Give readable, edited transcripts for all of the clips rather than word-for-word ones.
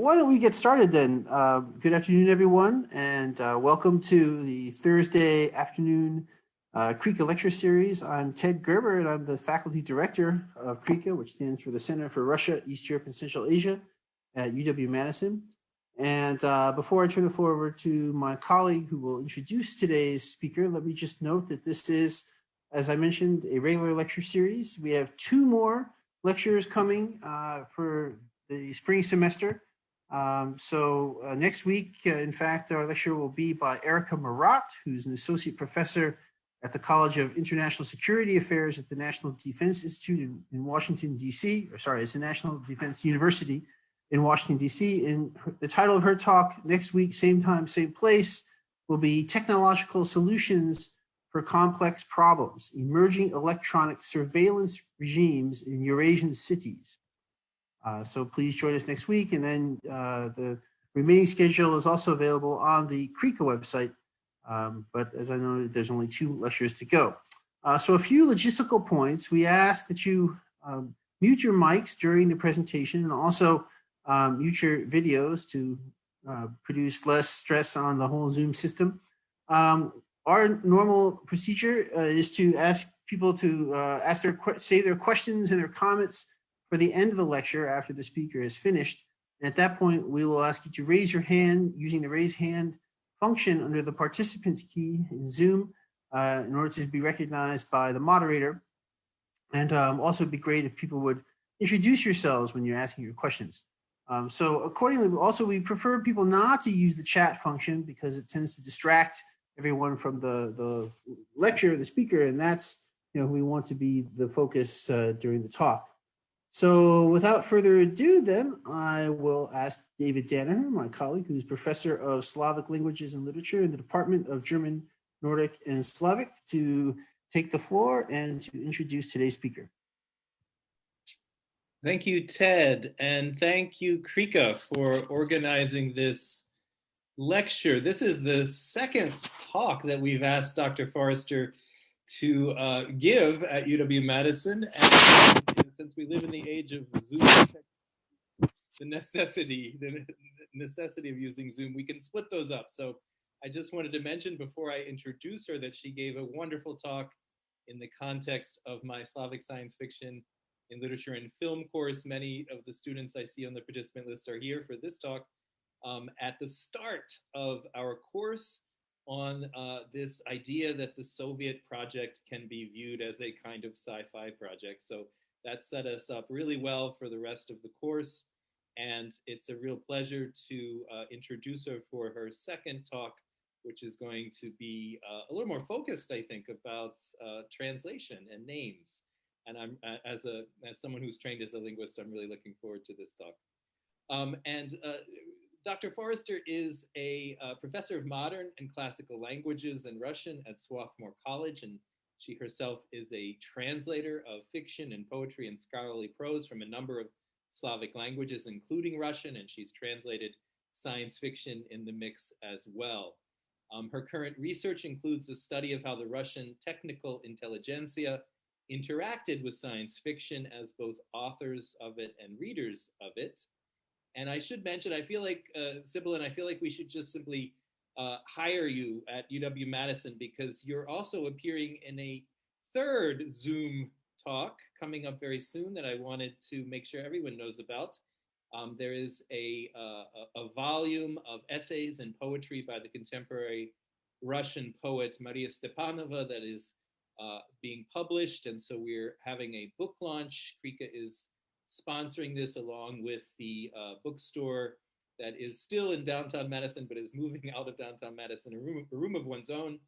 why don't we get started then? Good afternoon, everyone, and welcome to the Thursday afternoon CREECA lecture series. I'm Ted Gerber, and I'm the faculty director of CREECA, which stands for the Center for Russia, East Europe, and Central Asia at UW-Madison. And before I turn the floor over to my colleague who will introduce today's speaker, let me just note that this is, as I mentioned, a regular lecture series. We have two more lectures coming for the spring semester. Next week, in fact, our lecture will be by Erica Marat, who's an associate professor at the College of International Security Affairs at the National Defense Institute in Washington, D.C., or sorry, it's the National Defense University in Washington, D.C. And the title of her talk next week, same time, same place, will be Technological Solutions for Complex Problems, Emerging Electronic Surveillance Regimes in Eurasian Cities. So please join us next week. And then the remaining schedule is also available on the CREECA website. But as I know, there's only two lectures to go. So a few logistical points. We ask that you mute your mics during the presentation and also mute your videos to produce less stress on the whole Zoom system. Our normal procedure is to ask people to save their questions and their comments for the end of the lecture after the speaker is finished. And at that point, we will ask you to raise your hand using the raise hand function under the participants key in Zoom in order to be recognized by the moderator. And also it'd be great if people would introduce yourselves when you're asking your questions. So accordingly, also we prefer people not to use the chat function because it tends to distract everyone from the lecture, the speaker, and that's who we want to be the focus during the talk. So without further ado, then, I will ask David Danaher, my colleague, who's professor of Slavic languages and literature in the Department of German, Nordic, and Slavic, to take the floor and to introduce today's speaker. Thank you, Ted, and thank you, CREECA, for organizing this lecture. This is the second talk that we've asked Dr. Forrester to give at UW-Madison, and since we live in the age of Zoom, the necessity of using Zoom, we can split those up. So I just wanted to mention before I introduce her that she gave a wonderful talk in the context of my Slavic science fiction in literature and film course. Many of the students I see on the participant list are here for this talk at the start of our course on this idea that the Soviet project can be viewed as a kind of sci-fi project. So that set us up really well for the rest of the course. And it's a real pleasure to introduce her for her second talk, which is going to be a little more focused, I think, about translation and names. And I'm, as someone who's trained as a linguist, I'm really looking forward to this talk. Dr. Forrester is a professor of modern and classical languages and Russian at Swarthmore College, and she herself is a translator of fiction and poetry and scholarly prose from a number of Slavic languages, including Russian, and she's translated science fiction in the mix as well. Her current research includes the study of how the Russian technical intelligentsia interacted with science fiction as both authors of it and readers of it. And I should mention, I feel like, Sibelan, I feel like we should just simply hire you at UW-Madison because you're also appearing in a third Zoom talk coming up very soon that I wanted to make sure everyone knows about. There is a volume of essays and poetry by the contemporary Russian poet Maria Stepanova that is being published. And so we're having a book launch. CREECA is sponsoring this along with the bookstore that is still in downtown Madison, but is moving out of downtown Madison, a room of one's own.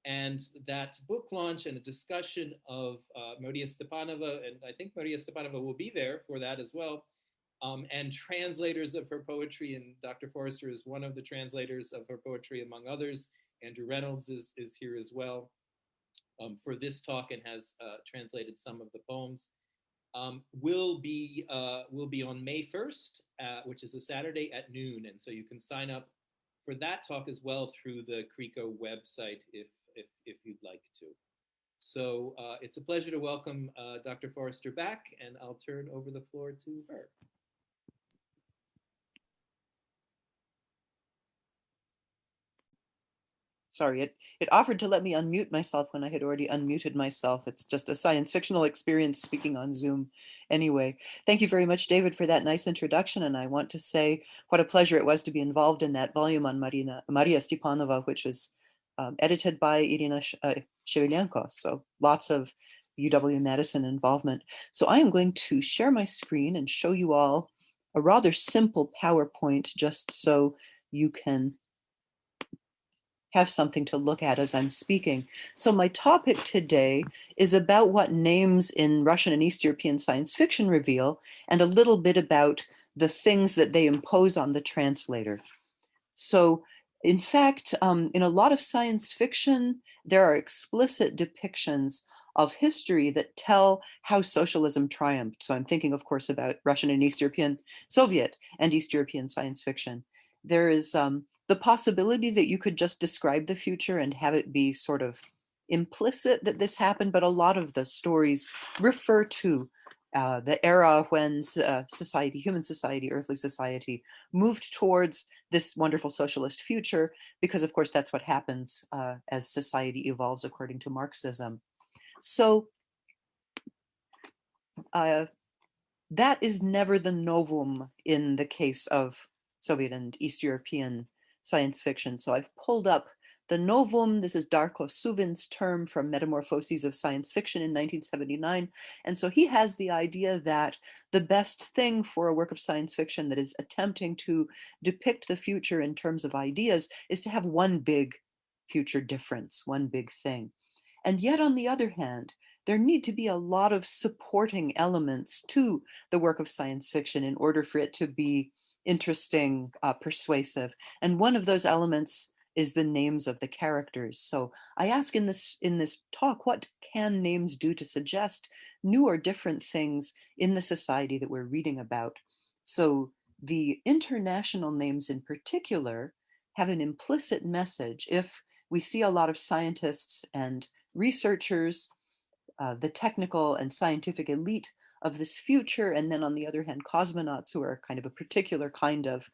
And that book launch and a discussion of Maria Stepanova, and I think Maria Stepanova will be there for that as well, and translators of her poetry, and Dr. Forrester is one of the translators of her poetry, among others. Andrew Reynolds is here as well for this talk and has translated some of the poems. Will be on May 1st, which is a Saturday at noon, and so you can sign up for that talk as well through the CREECA website if you'd like to. So it's a pleasure to welcome Dr. Forrester back, and I'll turn over the floor to her. Sorry, it offered to let me unmute myself when I had already unmuted myself. It's just a science fictional experience speaking on Zoom. Anyway, thank you very much, David, for that nice introduction. And I want to say what a pleasure it was to be involved in that volume on Maria Stepanova, which was edited by Irina Shevchenko. So lots of UW-Madison involvement. So I am going to share my screen and show you all a rather simple PowerPoint just so you can have something to look at as I'm speaking. So my topic today is about what names in Russian and East European science fiction reveal, and a little bit about the things that they impose on the translator. So in fact, in a lot of science fiction, there are explicit depictions of history that tell how socialism triumphed. So I'm thinking, of course, about Russian and East European, Soviet and East European science fiction. There is the possibility that you could just describe the future and have it be sort of implicit that this happened, but a lot of the stories refer to the era when society, human society, earthly society, moved towards this wonderful socialist future, because of course that's what happens as society evolves according to Marxism. So that is never the novum in the case of Soviet and East European science fiction. So I've pulled up the novum. This is Darko Suvin's term from Metamorphoses of Science Fiction in 1979. And so he has the idea that the best thing for a work of science fiction that is attempting to depict the future in terms of ideas is to have one big future difference, one big thing. And yet, on the other hand, there need to be a lot of supporting elements to the work of science fiction in order for it to be interesting, persuasive. And one of those elements is the names of the characters. So I ask in this talk, what can names do to suggest new or different things in the society that we're reading about? So the international names in particular have an implicit message. If we see a lot of scientists and researchers, the technical and scientific elite of this future, and then on the other hand, cosmonauts, who are kind of a particular kind of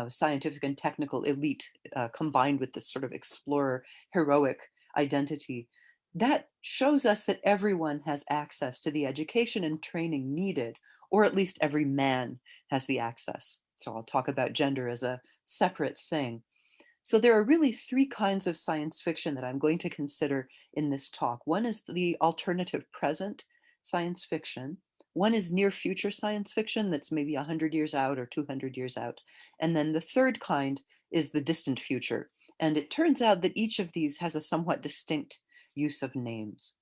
scientific and technical elite combined with this sort of explorer heroic identity, that shows us that everyone has access to the education and training needed, or at least every man has the access. So I'll talk about gender as a separate thing. So there are really three kinds of science fiction that I'm going to consider in this talk. One is the alternative present science fiction. One is near future science fiction that's maybe 100 years out or 200 years out. And then the third kind is the distant future. And it turns out that each of these has a somewhat distinct use of names.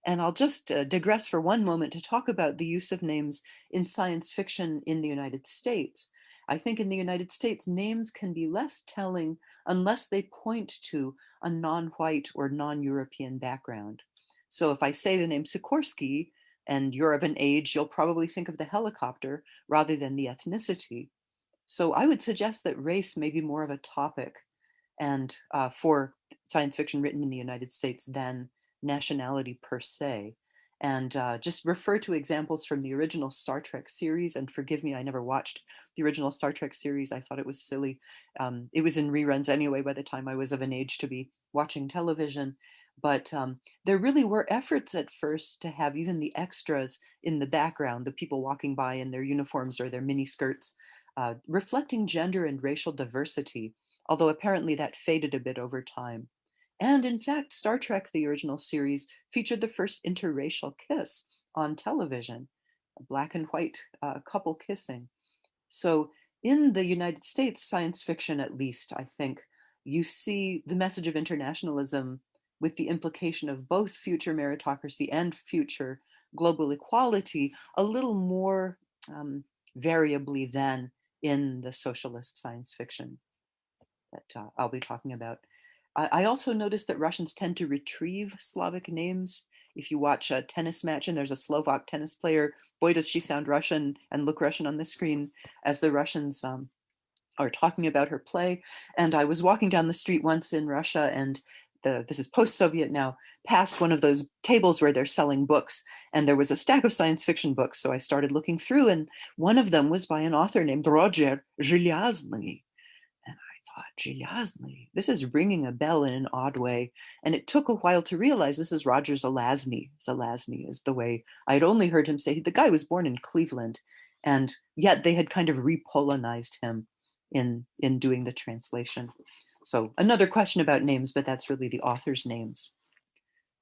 And I'll just digress for one moment to talk about the use of names in science fiction in the United States. I think in the United States, names can be less telling unless they point to a non-white or non-European background. So if I say the name Sikorsky and you're of an age, you'll probably think of the helicopter rather than the ethnicity. So I would suggest that race may be more of a topic and for science fiction written in the United States than nationality per se. And just refer to examples from the original Star Trek series. And forgive me, I never watched the original Star Trek series. I thought it was silly. It was in reruns anyway by the time I was of an age to be watching television. But there really were efforts at first to have even the extras in the background, the people walking by in their uniforms or their mini skirts, reflecting gender and racial diversity, although apparently that faded a bit over time. And in fact, Star Trek, the original series, featured the first interracial kiss on television, a black and white couple kissing. So in the United States, science fiction at least, I think, you see the message of internationalism with the implication of both future meritocracy and future global equality a little more variably than in the socialist science fiction that I'll be talking about. I also noticed that Russians tend to retrieve Slavic names. If you watch a tennis match and there's a Slovak tennis player, boy, does she sound Russian and look Russian on the screen as the Russians are talking about her play. And I was walking down the street once in Russia, and this is post-Soviet now, past one of those tables where they're selling books. And there was a stack of science fiction books. So I started looking through, and one of them was by an author named Roger Zhelyazny. Fajiazny. This is ringing a bell in an odd way. And it took a while to realize this is Roger Zelazny. Zelazny is the way I'd only heard him say. The guy was born in Cleveland, and yet they had kind of repolonized him in doing the translation. So another question about names, but that's really the author's names.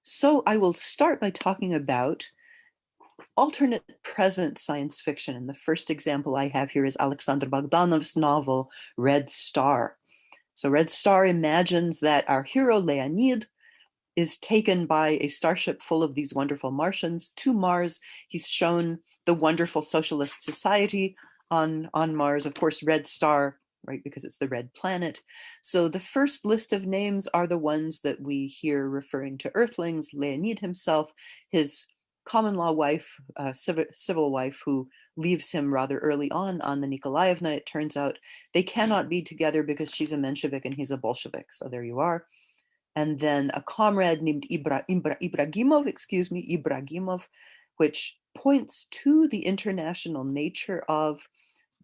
So I will start by talking about alternate present science fiction. And the first example I have here is Alexander Bogdanov's novel, Red Star. So Red Star imagines that our hero, Leonid, is taken by a starship full of these wonderful Martians to Mars. He's shown the wonderful socialist society on Mars. Of course, Red Star, right, because it's the red planet. So the first list of names are the ones that we hear referring to Earthlings, Leonid himself, his common law wife, civil wife, who leaves him rather early on the Nikolaevna. It turns out they cannot be together because she's a Menshevik and he's a Bolshevik. So there you are. And then a comrade named Ibragimov, which points to the international nature of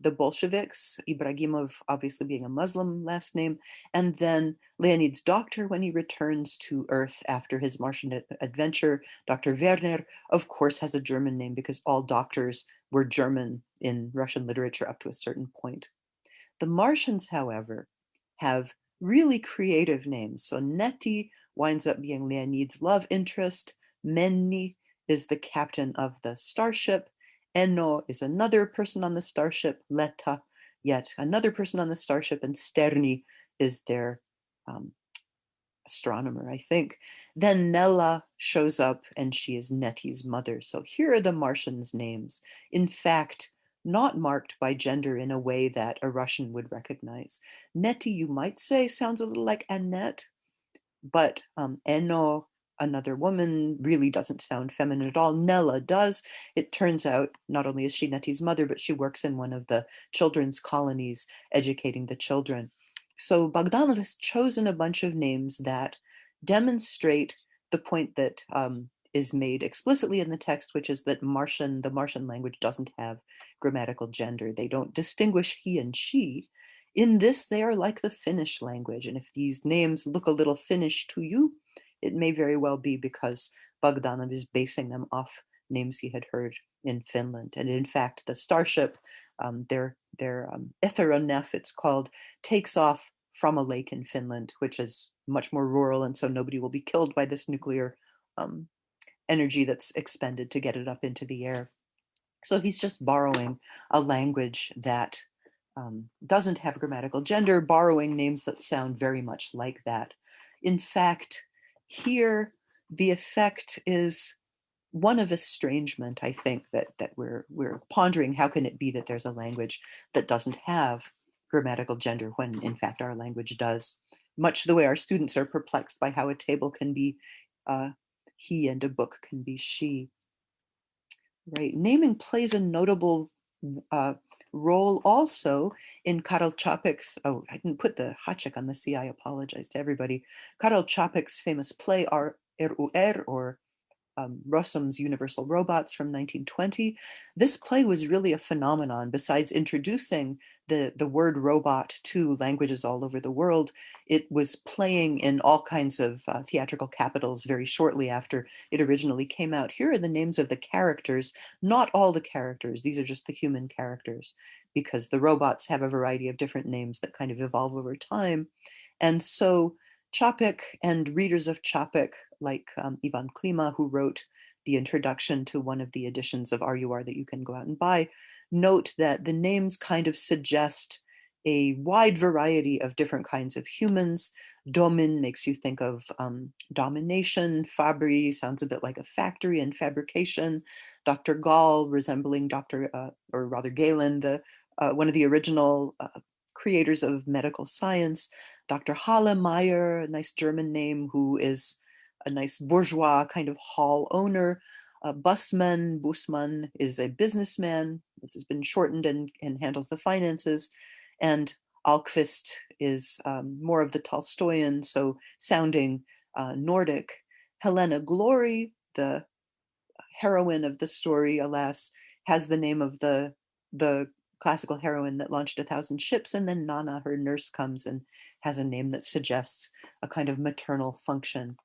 the Bolsheviks, Ibragimov obviously being a Muslim last name, and then Leonid's doctor when he returns to Earth after his Martian adventure, Dr. Werner, of course has a German name because all doctors were German in Russian literature up to a certain point. The Martians, however, have really creative names. So Neti winds up being Leonid's love interest, Menni is the captain of the starship, Enno is another person on the starship, Leta, yet another person on the starship, and Sterni is their astronomer, I think. Then Nella shows up and she is Neti's mother. So here are the Martians' names. In fact, not marked by gender in a way that a Russian would recognize. Neti, you might say, sounds a little like Annette, but Enno, another woman, really doesn't sound feminine at all. Nella does. It turns out not only is she Neti's mother, but she works in one of the children's colonies, educating the children. So Bogdanov has chosen a bunch of names that demonstrate the point that is made explicitly in the text, which is that the Martian language doesn't have grammatical gender. They don't distinguish he and she. In this, they are like the Finnish language. And if these names look a little Finnish to you, it may very well be because Bogdanov is basing them off names he had heard in Finland. And in fact, the starship, their Etheronef, it's called, takes off from a lake in Finland, which is much more rural, and so nobody will be killed by this nuclear energy that's expended to get it up into the air. So he's just borrowing a language that doesn't have grammatical gender, borrowing names that sound very much like that. In fact, here the effect is one of estrangement. I think that we're pondering how can it be that there's a language that doesn't have grammatical gender when in fact our language does, much the way our students are perplexed by how a table can be he and a book can be she. Right, naming plays a notable role also in Karel Čapek's, oh, I didn't put the Hacek on the C, I apologize to everybody. Karel Čapek's famous play RUR, or Rossum's Universal Robots from 1920. This play was really a phenomenon. Besides introducing the word robot to languages all over the world, it was playing in all kinds of theatrical capitals very shortly after it originally came out. Here are the names of the characters, not all the characters. These are just the human characters, because the robots have a variety of different names that kind of evolve over time. And so Čapek and readers of Čapek, like Ivan Klima, who wrote the introduction to one of the editions of RUR that you can go out and buy, note that the names kind of suggest a wide variety of different kinds of humans. Domin makes you think of domination. Fabri sounds a bit like a factory and fabrication. Dr. Gall, resembling or rather Galen, one of the original creators of medical science. Dr. Hallemeyer, a nice German name, who is a nice bourgeois kind of hall owner. Bussmann is a businessman. This has been shortened and handles the finances. And Alquist is more of the Tolstoyan, so sounding Nordic. Helena Glory, the heroine of the story, alas, has the name of the classical heroine that launched 1,000 ships, and then Nana, her nurse, comes and has a name that suggests a kind of maternal function.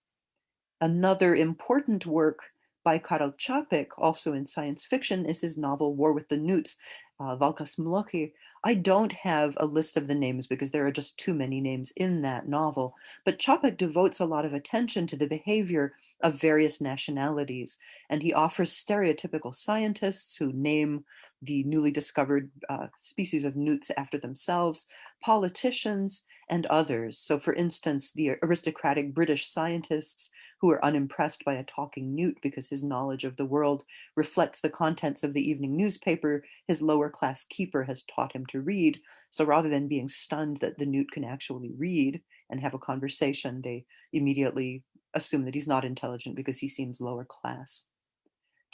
Another important work by Karel Čapek, also in science fiction, is his novel War with the Newts, Walka s Mlochy. I don't have a list of the names because there are just too many names in that novel, but Čapek devotes a lot of attention to the behavior of various nationalities, and he offers stereotypical scientists who name the newly discovered species of newts after themselves, politicians, and others. So for instance, the aristocratic British scientists who are unimpressed by a talking newt because his knowledge of the world reflects the contents of the evening newspaper his lower class keeper has taught him to read. So rather than being stunned that the newt can actually read and have a conversation, they immediately assume that he's not intelligent because he seems lower class.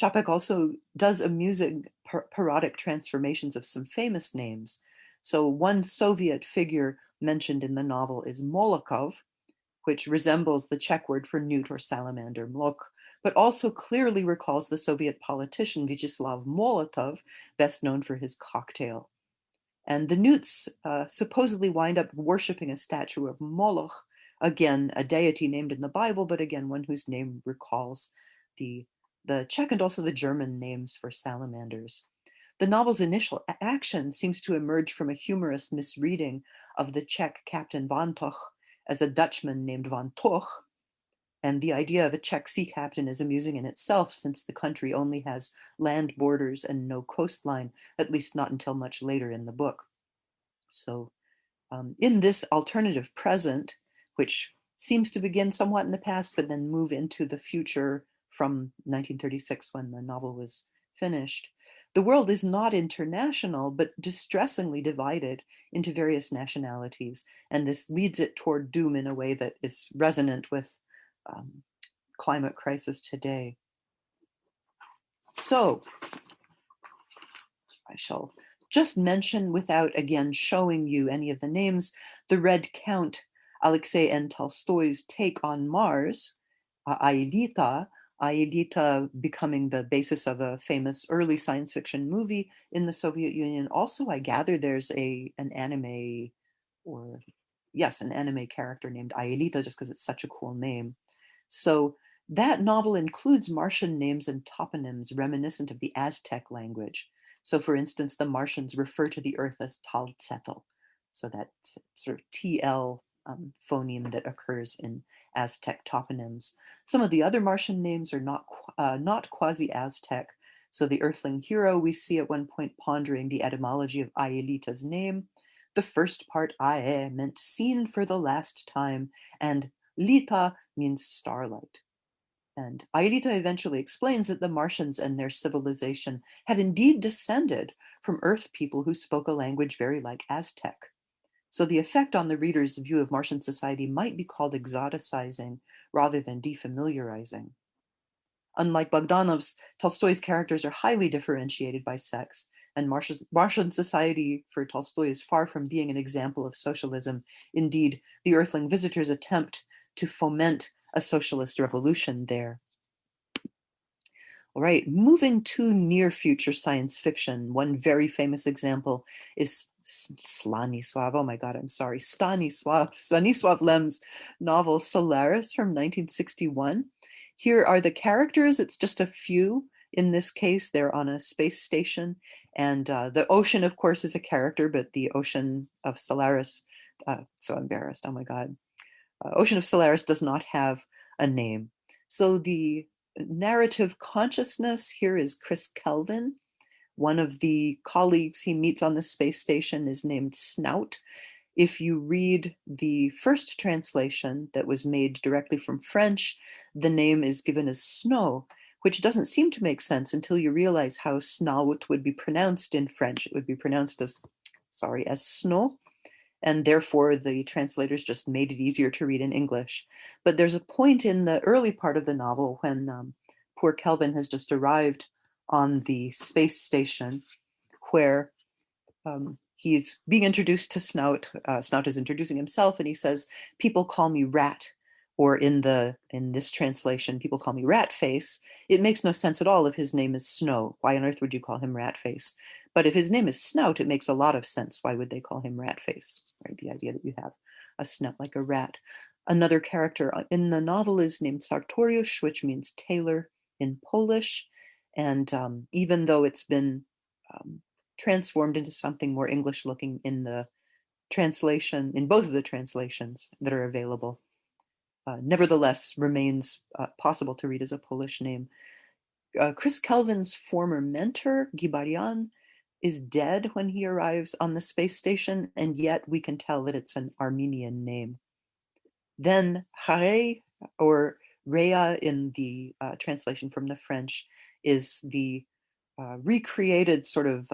Čapek also does amusing parodic transformations of some famous names. So one Soviet figure mentioned in the novel is Molokov, which resembles the Czech word for newt or salamander, mlok, but also clearly recalls the Soviet politician Vyacheslav Molotov, best known for his cocktail. And the newts supposedly wind up worshipping a statue of Moloch, again, a deity named in the Bible, but again, one whose name recalls the Czech and also the German names for salamanders. The novel's initial action seems to emerge from a humorous misreading of the Czech Captain Van Toch as a Dutchman named Van Toch, and the idea of a Czech sea captain is amusing in itself since the country only has land borders and no coastline, at least not until much later in the book. So in this alternative present, which seems to begin somewhat in the past, but then move into the future from 1936 when the novel was finished, the world is not international, but distressingly divided into various nationalities. And this leads it toward doom in a way that is resonant with climate crisis today. So I shall just mention, without again showing you any of the names, the Red Count, Alexei N. Tolstoy's take on Mars, Aelita becoming the basis of a famous early science fiction movie in the Soviet Union. Also, I gather there's an anime character named Aelita, just because it's such a cool name. So that novel includes Martian names and toponyms reminiscent of the Aztec language. So for instance, the Martians refer to the Earth as Talzetl. So that sort of TL phoneme that occurs in Aztec toponyms. Some of the other Martian names are not quasi-Aztec. So the Earthling hero we see at one point pondering the etymology of Aelita's name. The first part, Ae, meant seen for the last time, and Lita means starlight. And Aelita eventually explains that the Martians and their civilization have indeed descended from Earth people who spoke a language very like Aztec. So the effect on the reader's view of Martian society might be called exoticizing rather than defamiliarizing. Unlike Bogdanov's, Tolstoy's characters are highly differentiated by sex, and Martian society for Tolstoy is far from being an example of socialism. Indeed, the Earthling visitors attempt to foment a socialist revolution there. All right, moving to near future science fiction, one very famous example is Stanislav Lem's novel Solaris from 1961. Here are the characters. It's just a few. In this case, they're on a space station, and the ocean, of course, is a character, but the ocean of Solaris, so embarrassed, oh my God. Ocean of Solaris does not have a name. So the narrative consciousness here is Chris Kelvin. One of the colleagues he meets on the space station is named Snout. If you read the first translation that was made directly from French, the name is given as Snow, which doesn't seem to make sense until you realize how Snout would be pronounced in French. It would be pronounced as Snow. And therefore the translators just made it easier to read in English. But there's a point in the early part of the novel when poor Kelvin has just arrived on the space station where he's being introduced to Snout. Snout is introducing himself and he says, "People call me Rat," or in this translation, "People call me Rat Face." It makes no sense at all if his name is Snow. Why on earth would you call him Rat Face? But if his name is Snout, it makes a lot of sense. Why would they call him Ratface, right? The idea that you have a snout like a rat. Another character in the novel is named Sartoriusz, which means tailor in Polish. And even though it's been transformed into something more English looking in the translation, in both of the translations that are available, nevertheless remains possible to read as a Polish name. Chris Kelvin's former mentor, Gibarian, is dead when he arrives on the space station, and yet we can tell that it's an Armenian name. Then Hare, or Rhea in the translation from the French, is the recreated sort of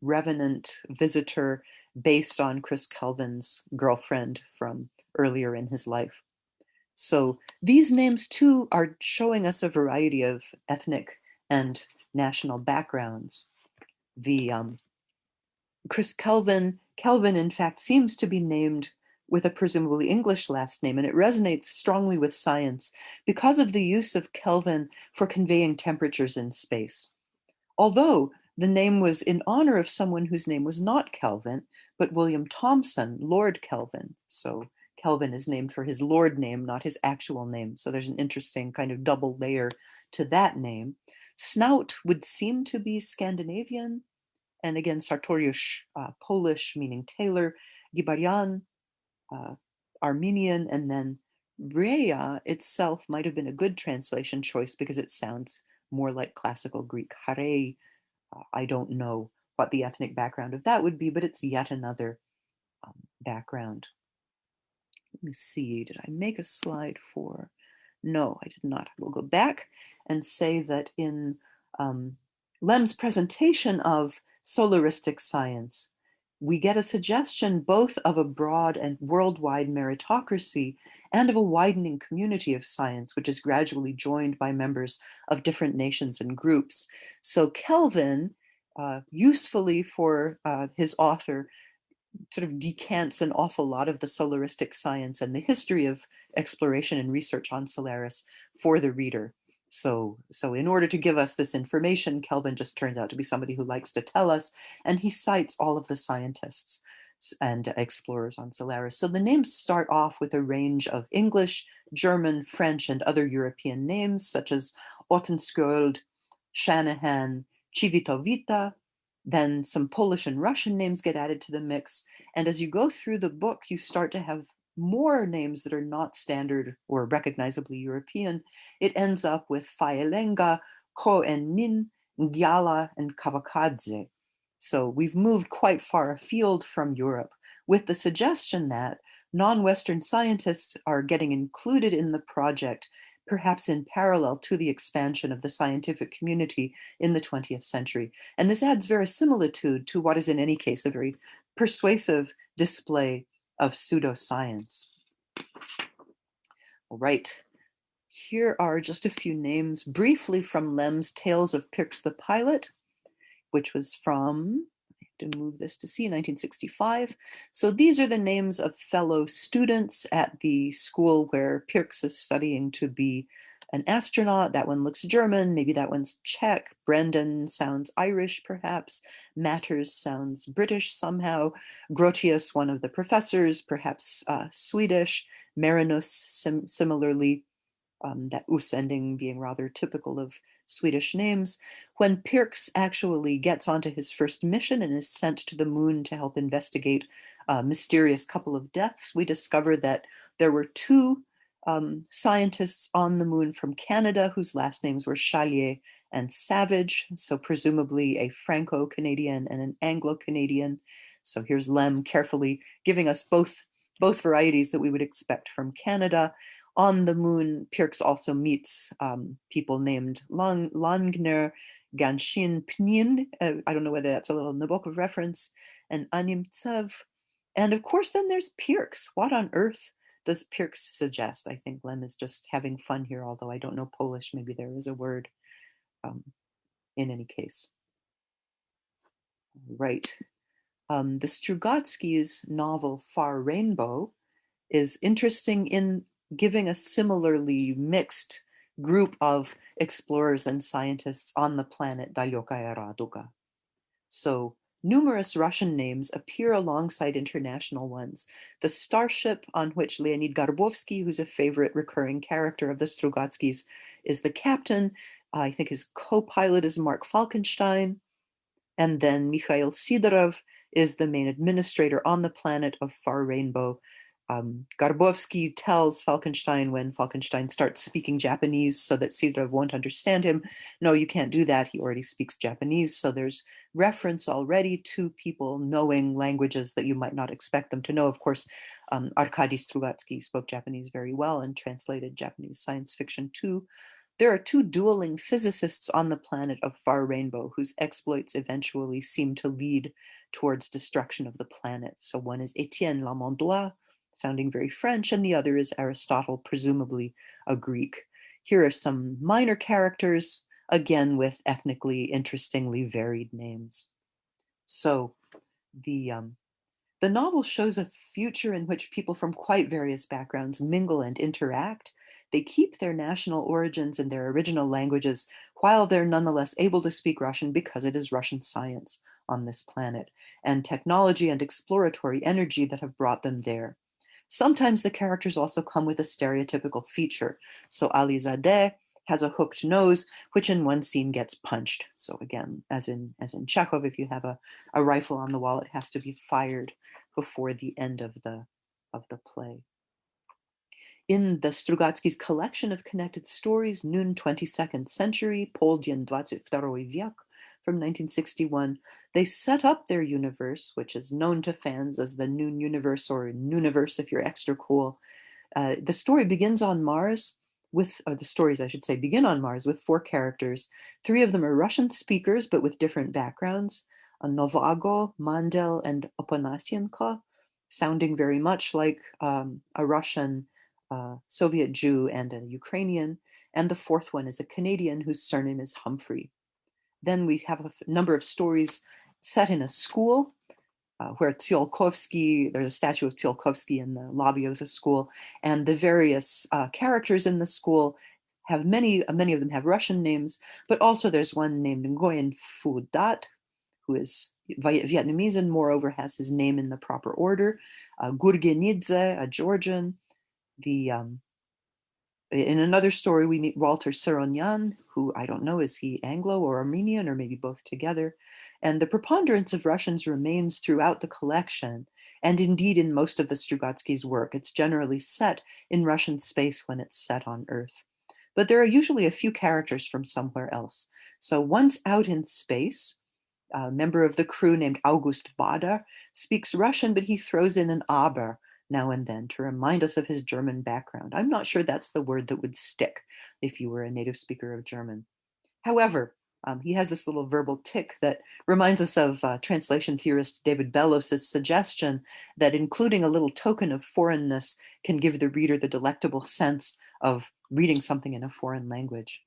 revenant visitor based on Chris Kelvin's girlfriend from earlier in his life. So these names too are showing us a variety of ethnic and national backgrounds. The Chris Kelvin in fact seems to be named with a presumably English last name, and it resonates strongly with science because of the use of Kelvin for conveying temperatures in space. Although the name was in honor of someone whose name was not Kelvin, but William Thomson, Lord Kelvin. So Kelvin is named for his Lord name, not his actual name. So there's an interesting kind of double layer to that name. Snout would seem to be Scandinavian. And again, Sartoriusz, Polish, meaning tailor, Gibarian, Armenian, and then Rhea itself might have been a good translation choice because it sounds more like classical Greek. Hare, I don't know what the ethnic background of that would be, but it's yet another background. Let me see, did I make a slide for? No, I did not. I will go back and say that in Lem's presentation of solaristic science, we get a suggestion both of a broad and worldwide meritocracy and of a widening community of science, which is gradually joined by members of different nations and groups. So Kelvin, usefully for his author, sort of decants an awful lot of the solaristic science and the history of exploration and research on Solaris for the reader. So in order to give us this information, Kelvin just turns out to be somebody who likes to tell us, and he cites all of the scientists and explorers on Solaris. So the names start off with a range of English, German, French, and other European names, such as Ottenskjöld, Shanahan, Civitovita. Then some Polish and Russian names get added to the mix. And as you go through the book, you start to have more names that are not standard or recognizably European. It ends up with Faelenga, Ko and Min, Ngyala, and Kavakadze. So we've moved quite far afield from Europe, with the suggestion that non-Western scientists are getting included in the project, perhaps in parallel to the expansion of the scientific community in the 20th century. And this adds verisimilitude to what is in any case a very persuasive display of pseudoscience. All right, here are just a few names briefly from Lem's Tales of Pirks the Pilot, which was from, I have to move this to see, 1965. So these are the names of fellow students at the school where Pirks is studying to be an astronaut. That one looks German, maybe that one's Czech. Brendan sounds Irish, perhaps. Matters sounds British somehow. Grotius, one of the professors, perhaps Swedish. Marinus, similarly, that us ending being rather typical of Swedish names. When Pirks actually gets onto his first mission and is sent to the moon to help investigate a mysterious couple of deaths, we discover that there were two scientists on the moon from Canada whose last names were Chalier and Savage, so presumably a Franco-Canadian and an Anglo-Canadian. So here's Lem carefully giving us both varieties that we would expect from Canada. On the moon, Pirks also meets people named Langner, Ganshin, Pnin, I don't know whether that's a little Nabokov reference, and Animtsev. And of course, then there's Pirks. What on earth does Pirks suggest? I think Lem is just having fun here, although I don't know Polish. Maybe there is a word in any case. Right. The Strugatsky's novel Far Rainbow is interesting in giving a similarly mixed group of explorers and scientists on the planet Daljoka Raduga. So numerous Russian names appear alongside international ones. The starship on which Leonid Garbovsky, who's a favorite recurring character of the Strugatskys, is the captain. I think his co-pilot is Mark Falkenstein. And then Mikhail Sidorov is the main administrator on the planet of Far Rainbow. Garbovsky tells Falkenstein when Falkenstein starts speaking Japanese so that Sidorov won't understand him, no, you can't do that. He already speaks Japanese. So there's reference already to people knowing languages that you might not expect them to know. Of course, Arkady Strugatsky spoke Japanese very well and translated Japanese science fiction too. There are two dueling physicists on the planet of Far Rainbow whose exploits eventually seem to lead towards destruction of the planet. So one is Étienne Lamondois, sounding very French, and the other is Aristotle, presumably a Greek. Here are some minor characters, again with ethnically interestingly varied names. So the novel shows a future in which people from quite various backgrounds mingle and interact. They keep their national origins and their original languages while they're nonetheless able to speak Russian because it is Russian science on this planet and technology and exploratory energy that have brought them there. Sometimes the characters also come with a stereotypical feature. So Alizadeh has a hooked nose, which in one scene gets punched. So again, as in Chekhov, if you have a rifle on the wall, it has to be fired before the end of the play. In the Strugatskys' collection of connected stories, Noon 22nd Century, Poldien 22 Vek, from 1961, they set up their universe, which is known to fans as the Noon Universe or Nooniverse if you're extra cool. The story begins on Mars or the stories, I should say, begin on Mars with 4 characters. 3 of them are Russian speakers, but with different backgrounds. Novago, Mandel, and Oponasyenko, sounding very much like a Russian Soviet Jew and a Ukrainian. And the 4th one is a Canadian whose surname is Humphrey. Then we have a number of stories set in a school where Tsiolkovsky, there's a statue of Tsiolkovsky in the lobby of the school, and the various characters in the school have many of them have Russian names, but also there's one named Nguyen Phu Dat, who is Vietnamese and moreover has his name in the proper order. Gurgenidze, a Georgian. In another story, we meet Walter Saronyan, who I don't know, is he Anglo or Armenian or maybe both together? And the preponderance of Russians remains throughout the collection, and indeed in most of the Strugatsky's work. It's generally set in Russian space when it's set on Earth. But there are usually a few characters from somewhere else. So once out in space, a member of the crew named August Bader speaks Russian, but he throws in an aber now and then to remind us of his German background. I'm not sure that's the word that would stick if you were a native speaker of German. However, he has this little verbal tick that reminds us of translation theorist David Bellow's suggestion that including a little token of foreignness can give the reader the delectable sense of reading something in a foreign language.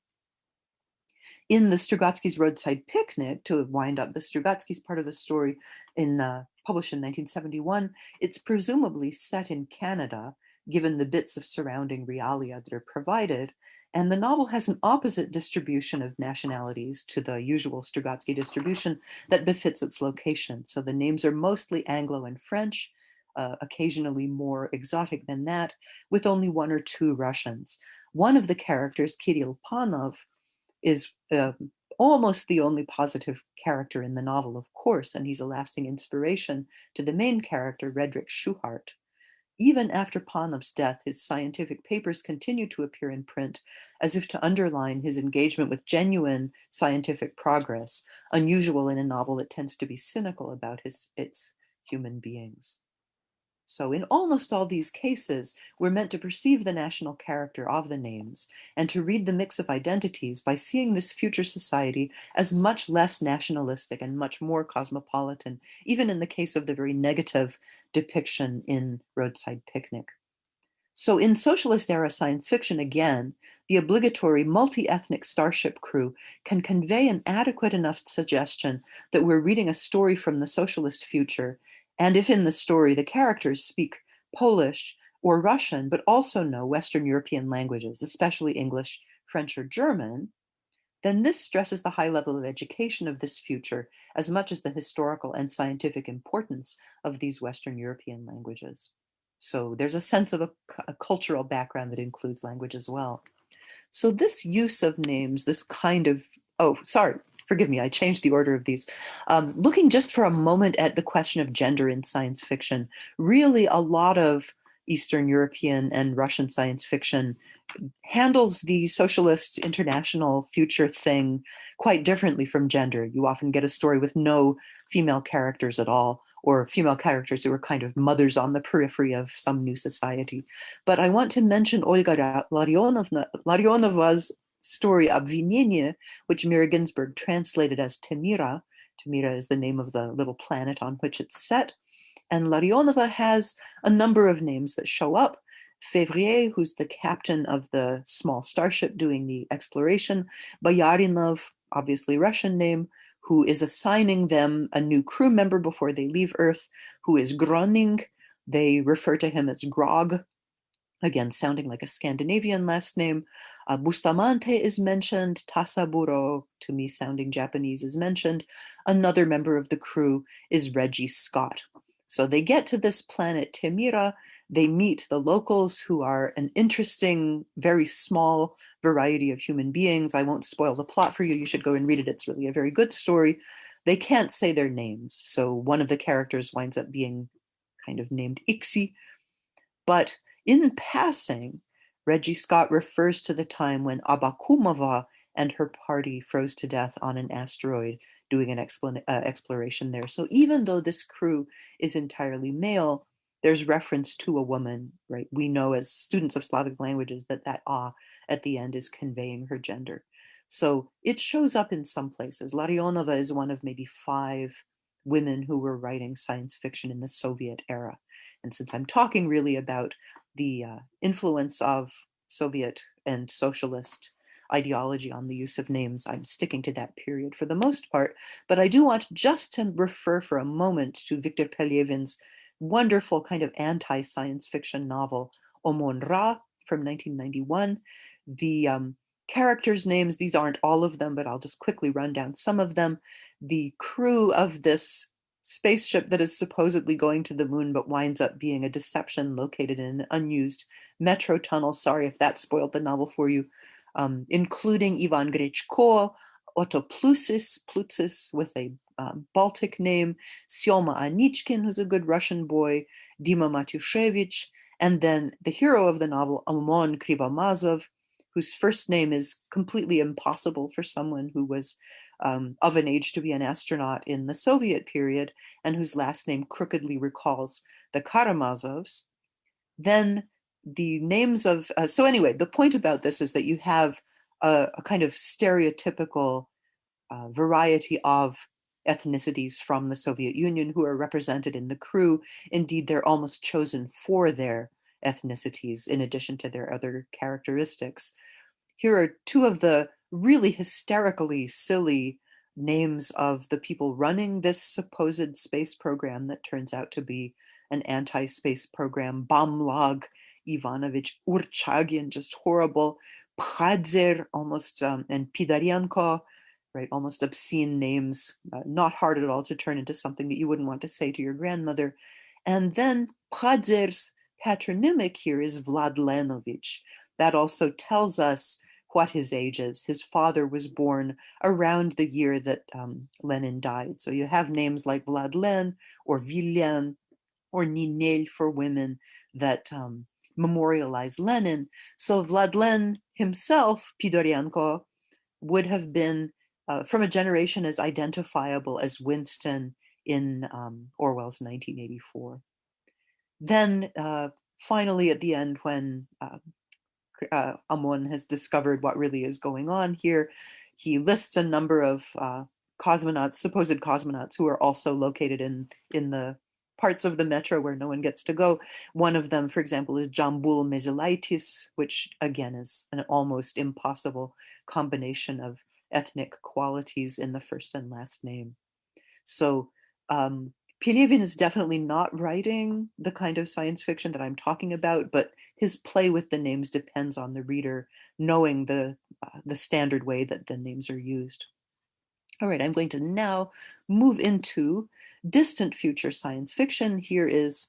In the Strugatsky's Roadside Picnic, to wind up the Strugatsky's part of the story, published in 1971, it's presumably set in Canada, given the bits of surrounding realia that are provided, and the novel has an opposite distribution of nationalities to the usual Strugatsky distribution that befits its location. So the names are mostly Anglo and French, occasionally more exotic than that, with only 1 or 2 Russians. One of the characters, Kirill Panov, is almost the only positive character in the novel, of course, and he's a lasting inspiration to the main character, Redrick Schuhart. Even after Panov's death, his scientific papers continue to appear in print as if to underline his engagement with genuine scientific progress, unusual in a novel that tends to be cynical about its human beings. So in almost all these cases, we're meant to perceive the national character of the names and to read the mix of identities by seeing this future society as much less nationalistic and much more cosmopolitan, even in the case of the very negative depiction in Roadside Picnic. So in socialist era science fiction, again, the obligatory multi-ethnic starship crew can convey an adequate enough suggestion that we're reading a story from the socialist future. And if in the story the characters speak Polish or Russian, but also know Western European languages, especially English, French, or German, then this stresses the high level of education of this future as much as the historical and scientific importance of these Western European languages. So there's a sense of a cultural background that includes language as well. So this use of names, this kind of, oh, sorry, forgive me, I changed the order of these. Looking just for a moment at the question of gender in science fiction, really a lot of Eastern European and Russian science fiction handles the socialist international future thing quite differently from gender. You often get a story with no female characters at all, or female characters who are kind of mothers on the periphery of some new society. But I want to mention Olga Larionova's story Obvinenie, which Mira Ginsburg translated as Temira. Temira is the name of the little planet on which it's set. And Larionova has a number of names that show up. Février, who's the captain of the small starship doing the exploration, Boyarinov, obviously Russian name, who is assigning them a new crew member before they leave Earth, who is Groning. They refer to him as Grog, again, sounding like a Scandinavian last name. Bustamante is mentioned. Tasaburo, to me sounding Japanese, is mentioned. Another member of the crew is Reggie Scott. So they get to this planet Temira. They meet the locals, who are an interesting, very small variety of human beings. I won't spoil the plot for you. You should go and read it. It's really a very good story. They can't say their names. So one of the characters winds up being kind of named Ixi. But in passing, Reggie Scott refers to the time when Abakumova and her party froze to death on an asteroid doing an exploration there. So even though this crew is entirely male, there's reference to a woman, right? We know as students of Slavic languages that at the end is conveying her gender. So it shows up in some places. Larionova is one of maybe 5 women who were writing science fiction in the Soviet era. And since I'm talking really about the influence of Soviet and socialist ideology on the use of names, I'm sticking to that period for the most part. But I do want just to refer for a moment to Viktor Pelyevin's wonderful kind of anti-science fiction novel, Omon Ra, from 1991. The characters' names, these aren't all of them, but I'll just quickly run down some of them. The crew of this spaceship that is supposedly going to the moon but winds up being a deception located in an unused metro tunnel. Sorry if that spoiled the novel for you. Including Ivan Grechko, Otto Plutsis with a Baltic name, Syoma Anichkin, who's a good Russian boy, Dima Matyushevich, and then the hero of the novel, Amon Krivomazov, whose first name is completely impossible for someone who was of an age to be an astronaut in the Soviet period, and whose last name crookedly recalls the Karamazovs. Then the names of, so anyway, the point about this is that you have a kind of stereotypical variety of ethnicities from the Soviet Union who are represented in the crew. Indeed, they're almost chosen for their ethnicities in addition to their other characteristics. Here are 2 of the really hysterically silly names of the people running this supposed space program that turns out to be an anti-space program. Bamlag Ivanovich Urchagin, just horrible. Pradzer, almost, and Pidaryanko, right, almost obscene names, not hard at all to turn into something that you wouldn't want to say to your grandmother. And then Pradzer's patronymic here is Vladlenovich. That also tells us what his age is. His father was born around the year that Lenin died. So you have names like Vladlen or Vilyan or Ninel for women that memorialize Lenin. So Vladlen himself, Pidoryanko, would have been from a generation as identifiable as Winston in Orwell's 1984. Then finally at the end, when Amon has discovered what really is going on here, he lists a number of cosmonauts, supposed cosmonauts, who are also located in the parts of the metro where no one gets to go. One of them, for example, is Jambul Mezilaitis, which again is an almost impossible combination of ethnic qualities in the first and last name. So Pelyevin is definitely not writing the kind of science fiction that I'm talking about, but his play with the names depends on the reader knowing the the standard way that the names are used. All right, I'm going to now move into distant future science fiction. Here is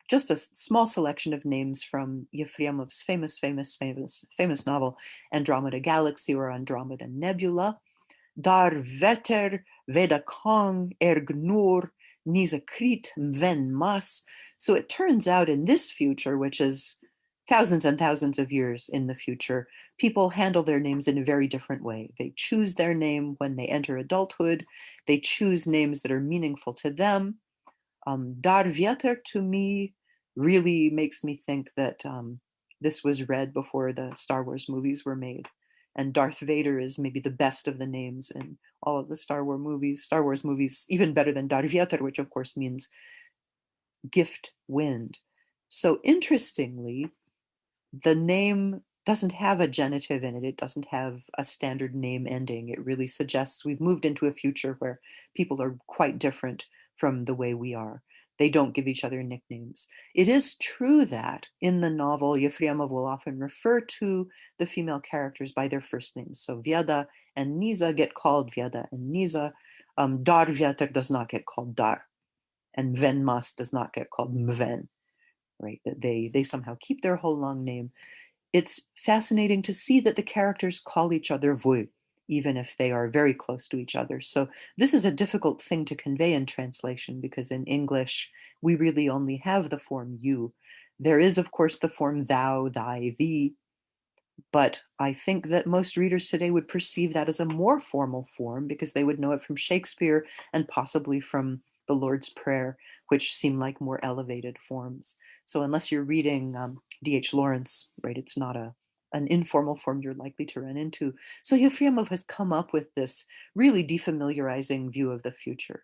just a small selection of names from Yefremov's famous novel, Andromeda Galaxy or Andromeda Nebula. Dar veter veda kong ergnur nizakrit ven mas. So it turns out in this future, which is thousands and thousands of years in the future, people handle their names in a very different way. They choose their name when they enter adulthood. They choose names that are meaningful to them. Dar veter to me really makes me think that this was read before the Star Wars movies were made. And Darth Vader is maybe the best of the names in all of the Star Wars movies, even better than Dar Veter, which of course means gift wind. So interestingly, the name doesn't have a genitive in it. It doesn't have a standard name ending. It really suggests we've moved into a future where people are quite different from the way we are. They don't give each other nicknames. It is true that in the novel, Yefremov will often refer to the female characters by their first names. So Vyeda and Niza get called Vyeda and Niza. Dar Vyater does not get called Dar. And Venmas does not get called Mven, right? They somehow keep their whole long name. It's fascinating to see that the characters call each other Vui, even if they are very close to each other. So this is a difficult thing to convey in translation because in English, we really only have the form you. There is, of course, the form thou, thy, thee, but I think that most readers today would perceive that as a more formal form because they would know it from Shakespeare and possibly from the Lord's Prayer, which seem like more elevated forms. So unless you're reading D.H. Lawrence, right, it's not an informal form you're likely to run into. So Yefremov has come up with this really defamiliarizing view of the future.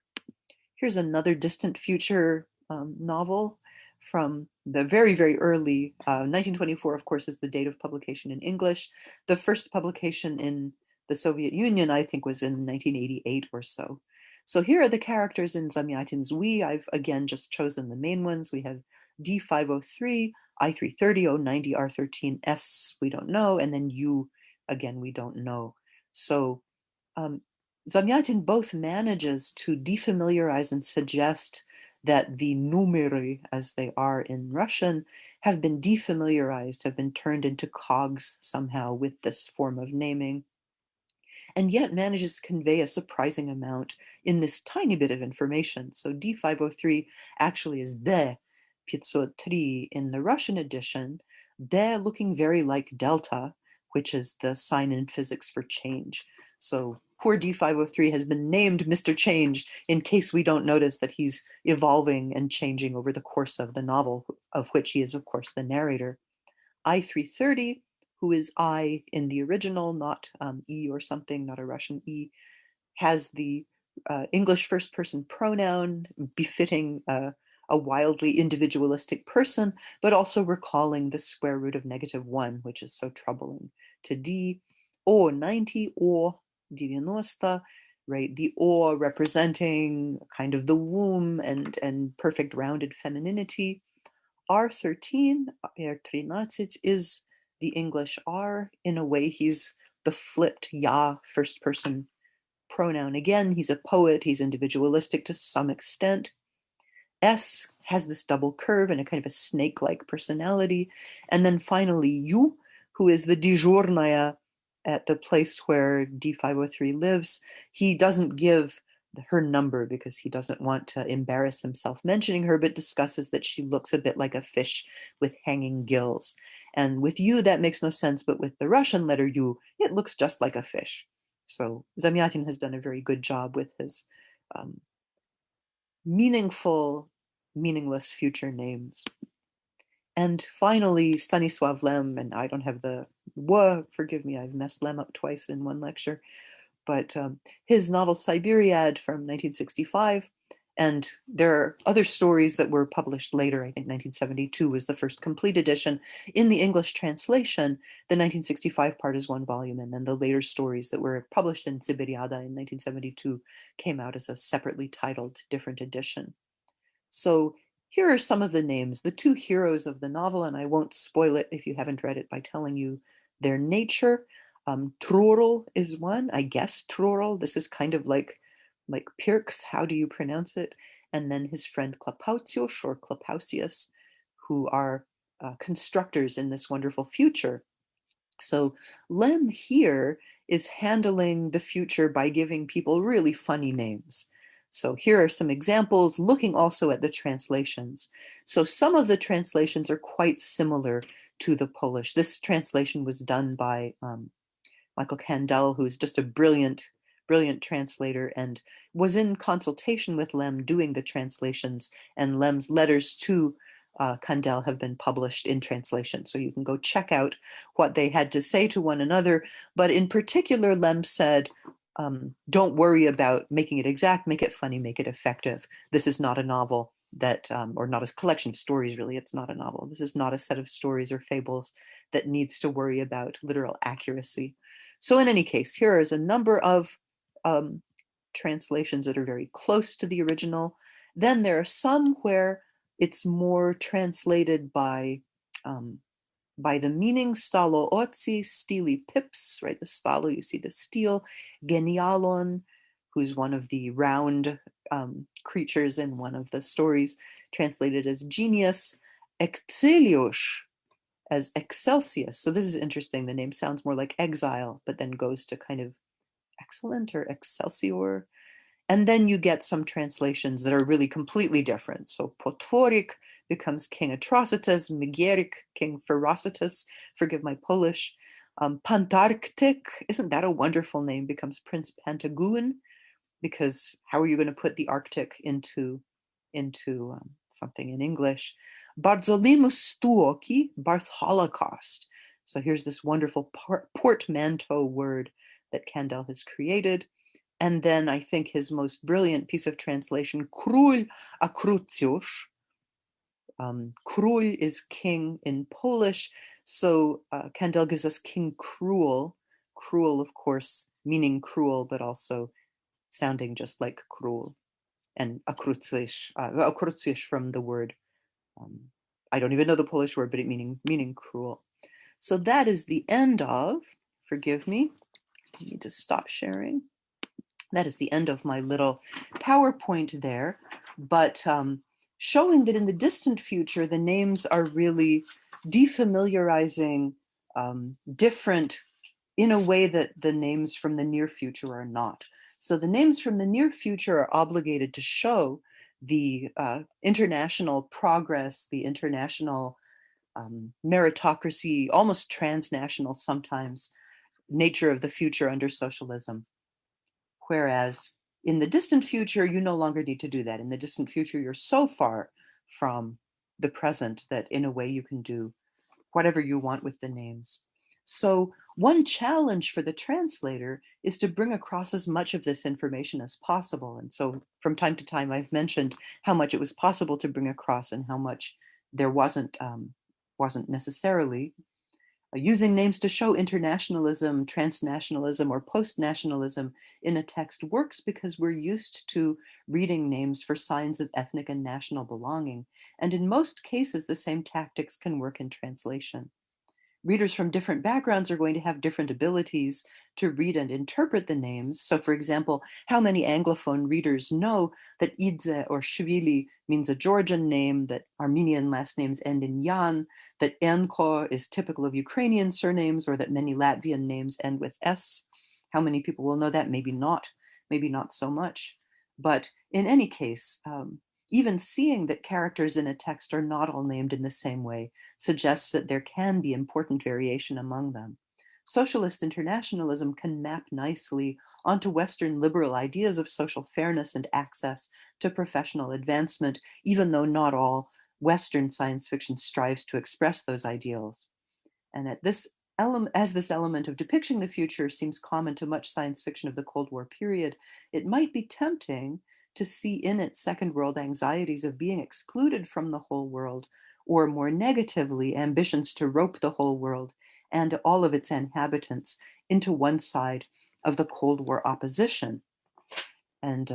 Here's another distant future novel from the very, very early, 1924, of course, is the date of publication in English. The first publication in the Soviet Union, I think, was in 1988 or so. So here are the characters in Zamiyatins. I've again just chosen the main ones. We have D503, I330, O90, R13, S, we don't know, and then U, again, we don't know. So Zamyatin both manages to defamiliarize and suggest that the numeri, as they are in Russian, have been defamiliarized, have been turned into cogs somehow with this form of naming, and yet manages to convey a surprising amount in this tiny bit of information. So D503 actually is De 503 in the Russian edition, De looking very like delta, which is the sign in physics for change. So poor D503 has been named Mr. Change in case we don't notice that he's evolving and changing over the course of the novel, of which he is, of course, the narrator. I330, who is I in the original, not E or something, not a Russian E, has the English first person pronoun befitting a wildly individualistic person, but also recalling the square root of -1, which is so troubling to D. Or 90, or 90, right? The or representing kind of the womb and perfect rounded femininity. R13, R13 is the English R. In a way, he's the flipped Ya first person pronoun. Again, he's a poet, he's individualistic to some extent. S has this double curve and a kind of a snake-like personality. And then finally, U, who is the dежурная at the place where D503 lives. He doesn't give her number because he doesn't want to embarrass himself mentioning her, but discusses that she looks a bit like a fish with hanging gills. And with U, that makes no sense, but with the Russian letter U, it looks just like a fish. So Zamyatin has done a very good job with his meaningful, meaningless future names. And finally, Stanisław Lem, and I don't have the forgive me, I've messed Lem up twice in one lecture, but his novel Siberiad from 1965, and there are other stories that were published later. I think 1972 was the first complete edition. In the English translation, the 1965 part is one volume, and then the later stories that were published in Siberiada in 1972 came out as a separately titled different edition. So here are some of the names, the two heroes of the novel, and I won't spoil it if you haven't read it by telling you their nature. Trurl is one, I guess. Trurl. This is kind of like Pirks. How do you pronounce it? And then his friend Klapautius or Klapausius, who are constructors in this wonderful future. So Lem here is handling the future by giving people really funny names. So here are some examples, looking also at the translations. So some of the translations are quite similar to the Polish. This translation was done by Michael Kandel, who's just a brilliant translator and was in consultation with Lem doing the translations, and Lem's letters to Kandel have been published in translation. So you can go check out what they had to say to one another. But in particular, Lem said, don't worry about making it exact, make it funny, make it effective. This is not a novel that, or not a collection of stories, really. It's not a novel. This is not a set of stories or fables that needs to worry about literal accuracy. So in any case, here is a number of translations that are very close to the original. Then there are some where it's more translated by the meaning. Stalo otsi, stili pips, right? The stalo, you see the steel. Genialon, who's one of the round creatures in one of the stories, translated as genius. Excelios, as Excelsius. So this is interesting. The name sounds more like exile, but then goes to kind of excellent or excelsior. And then you get some translations that are really completely different. So Potworik becomes King Atrocitus, Migierik, King Ferocitus, forgive my Polish. Pantarctic, isn't that a wonderful name, becomes Prince Pantagruel, because how are you going to put the Arctic into something in English? Bartholomeus Stuoki, Barth Holocaust. So here's this wonderful portmanteau word that Kandel has created. And then I think his most brilliant piece of translation, Król Akrucjusz. Król is king in Polish. So Kandel gives us King Cruel. Cruel, of course, meaning cruel, but also sounding just like cruel. And Akrucjusz from the word, I don't even know the Polish word, but it meaning cruel. So that is the end of, forgive me, I need to stop sharing. That is the end of my little PowerPoint there, but showing that in the distant future, the names are really defamiliarizing different in a way that the names from the near future are not. So the names from the near future are obligated to show the international progress, the international meritocracy, almost transnational sometimes, nature of the future under socialism. Whereas in the distant future, you no longer need to do that. In the distant future, you're so far from the present that in a way you can do whatever you want with the names. So one challenge for the translator is to bring across as much of this information as possible. And so from time to time, I've mentioned how much it was possible to bring across and how much there wasn't necessarily. Using names to show internationalism, transnationalism, or post-nationalism in a text works because we're used to reading names for signs of ethnic and national belonging. And in most cases, the same tactics can work in translation. Readers from different backgrounds are going to have different abilities to read and interpret the names. So for example, how many Anglophone readers know that Idze or Shvili means a Georgian name, that Armenian last names end in Yan, that Enko is typical of Ukrainian surnames, or that many Latvian names end with S? How many people will know that? Maybe not so much. But in any case, even seeing that characters in a text are not all named in the same way suggests that there can be important variation among them. Socialist internationalism can map nicely onto Western liberal ideas of social fairness and access to professional advancement, even though not all Western science fiction strives to express those ideals. And as this element of depicting the future seems common to much science fiction of the Cold War period, it might be tempting to see in it second world anxieties of being excluded from the whole world, or more negatively, ambitions to rope the whole world and all of its inhabitants into one side of the Cold War opposition. And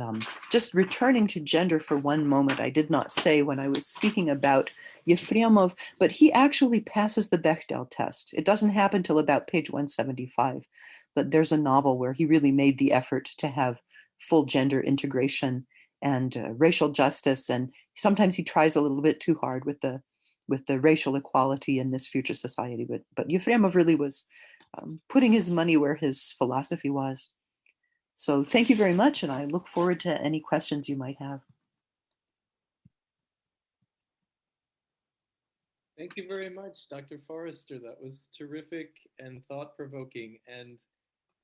just returning to gender for one moment, I did not say when I was speaking about Yefremov, but he actually passes the Bechdel test. It doesn't happen till about page 175, but there's a novel where he really made the effort to have full gender integration and racial justice. And sometimes he tries a little bit too hard with the racial equality in this future society. But Yefremov really was putting his money where his philosophy was. So thank you very much, and I look forward to any questions you might have. Thank you very much, Dr. Forrester. That was terrific and thought-provoking. And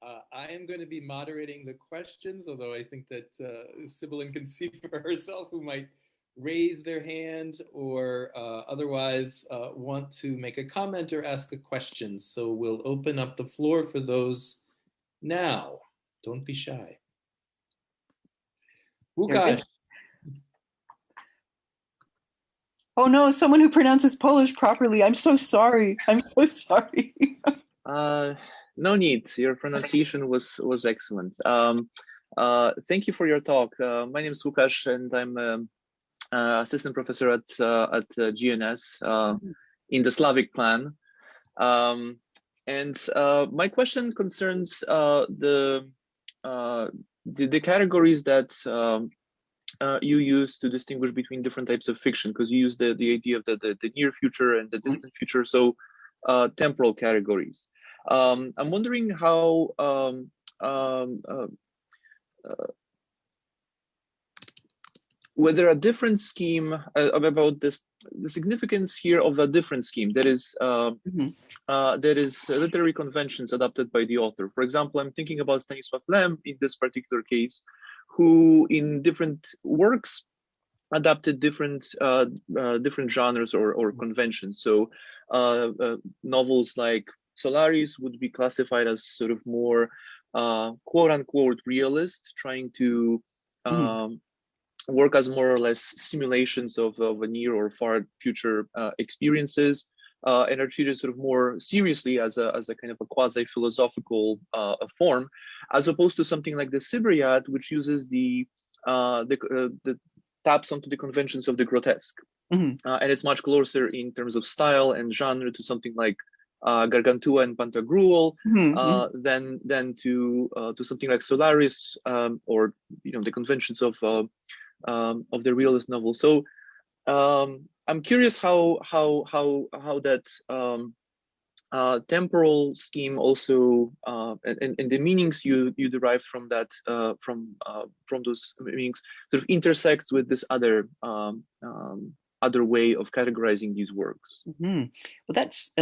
I am going to be moderating the questions, although I think that Sibelan can see for herself who might raise their hand or otherwise want to make a comment or ask a question. So we'll open up the floor for those now. Don't be shy. Łukasz. Oh no, someone who pronounces Polish properly. I'm so sorry. I'm so sorry. No need. Your pronunciation was excellent. Thank you for your talk. My name is Łukasz, and I'm assistant professor at GNS in the Slavic plan. And my question concerns the categories that you use to distinguish between different types of fiction, because you use the idea of the near future and the distant future, so temporal categories. I'm wondering how whether a different scheme about the significance here of a different scheme that is literary conventions adopted by the author. For example, I'm thinking about Stanisław Lem in this particular case, who in different works adapted different genres or conventions. So novels like Solaris would be classified as sort of more quote unquote realist, trying to work as more or less simulations of a near or far future experiences, and are treated sort of more seriously as a kind of a quasi-philosophical form, as opposed to something like the Siberiad, which uses the taps onto the conventions of the grotesque, and it's much closer in terms of style and genre to something like Gargantua and Pantagruel than to something like Solaris, or the conventions of the realist novel. So I'm curious how that temporal scheme also and the meanings you derive from that from those meanings sort of intersects with this other way of categorizing these works. Well, that's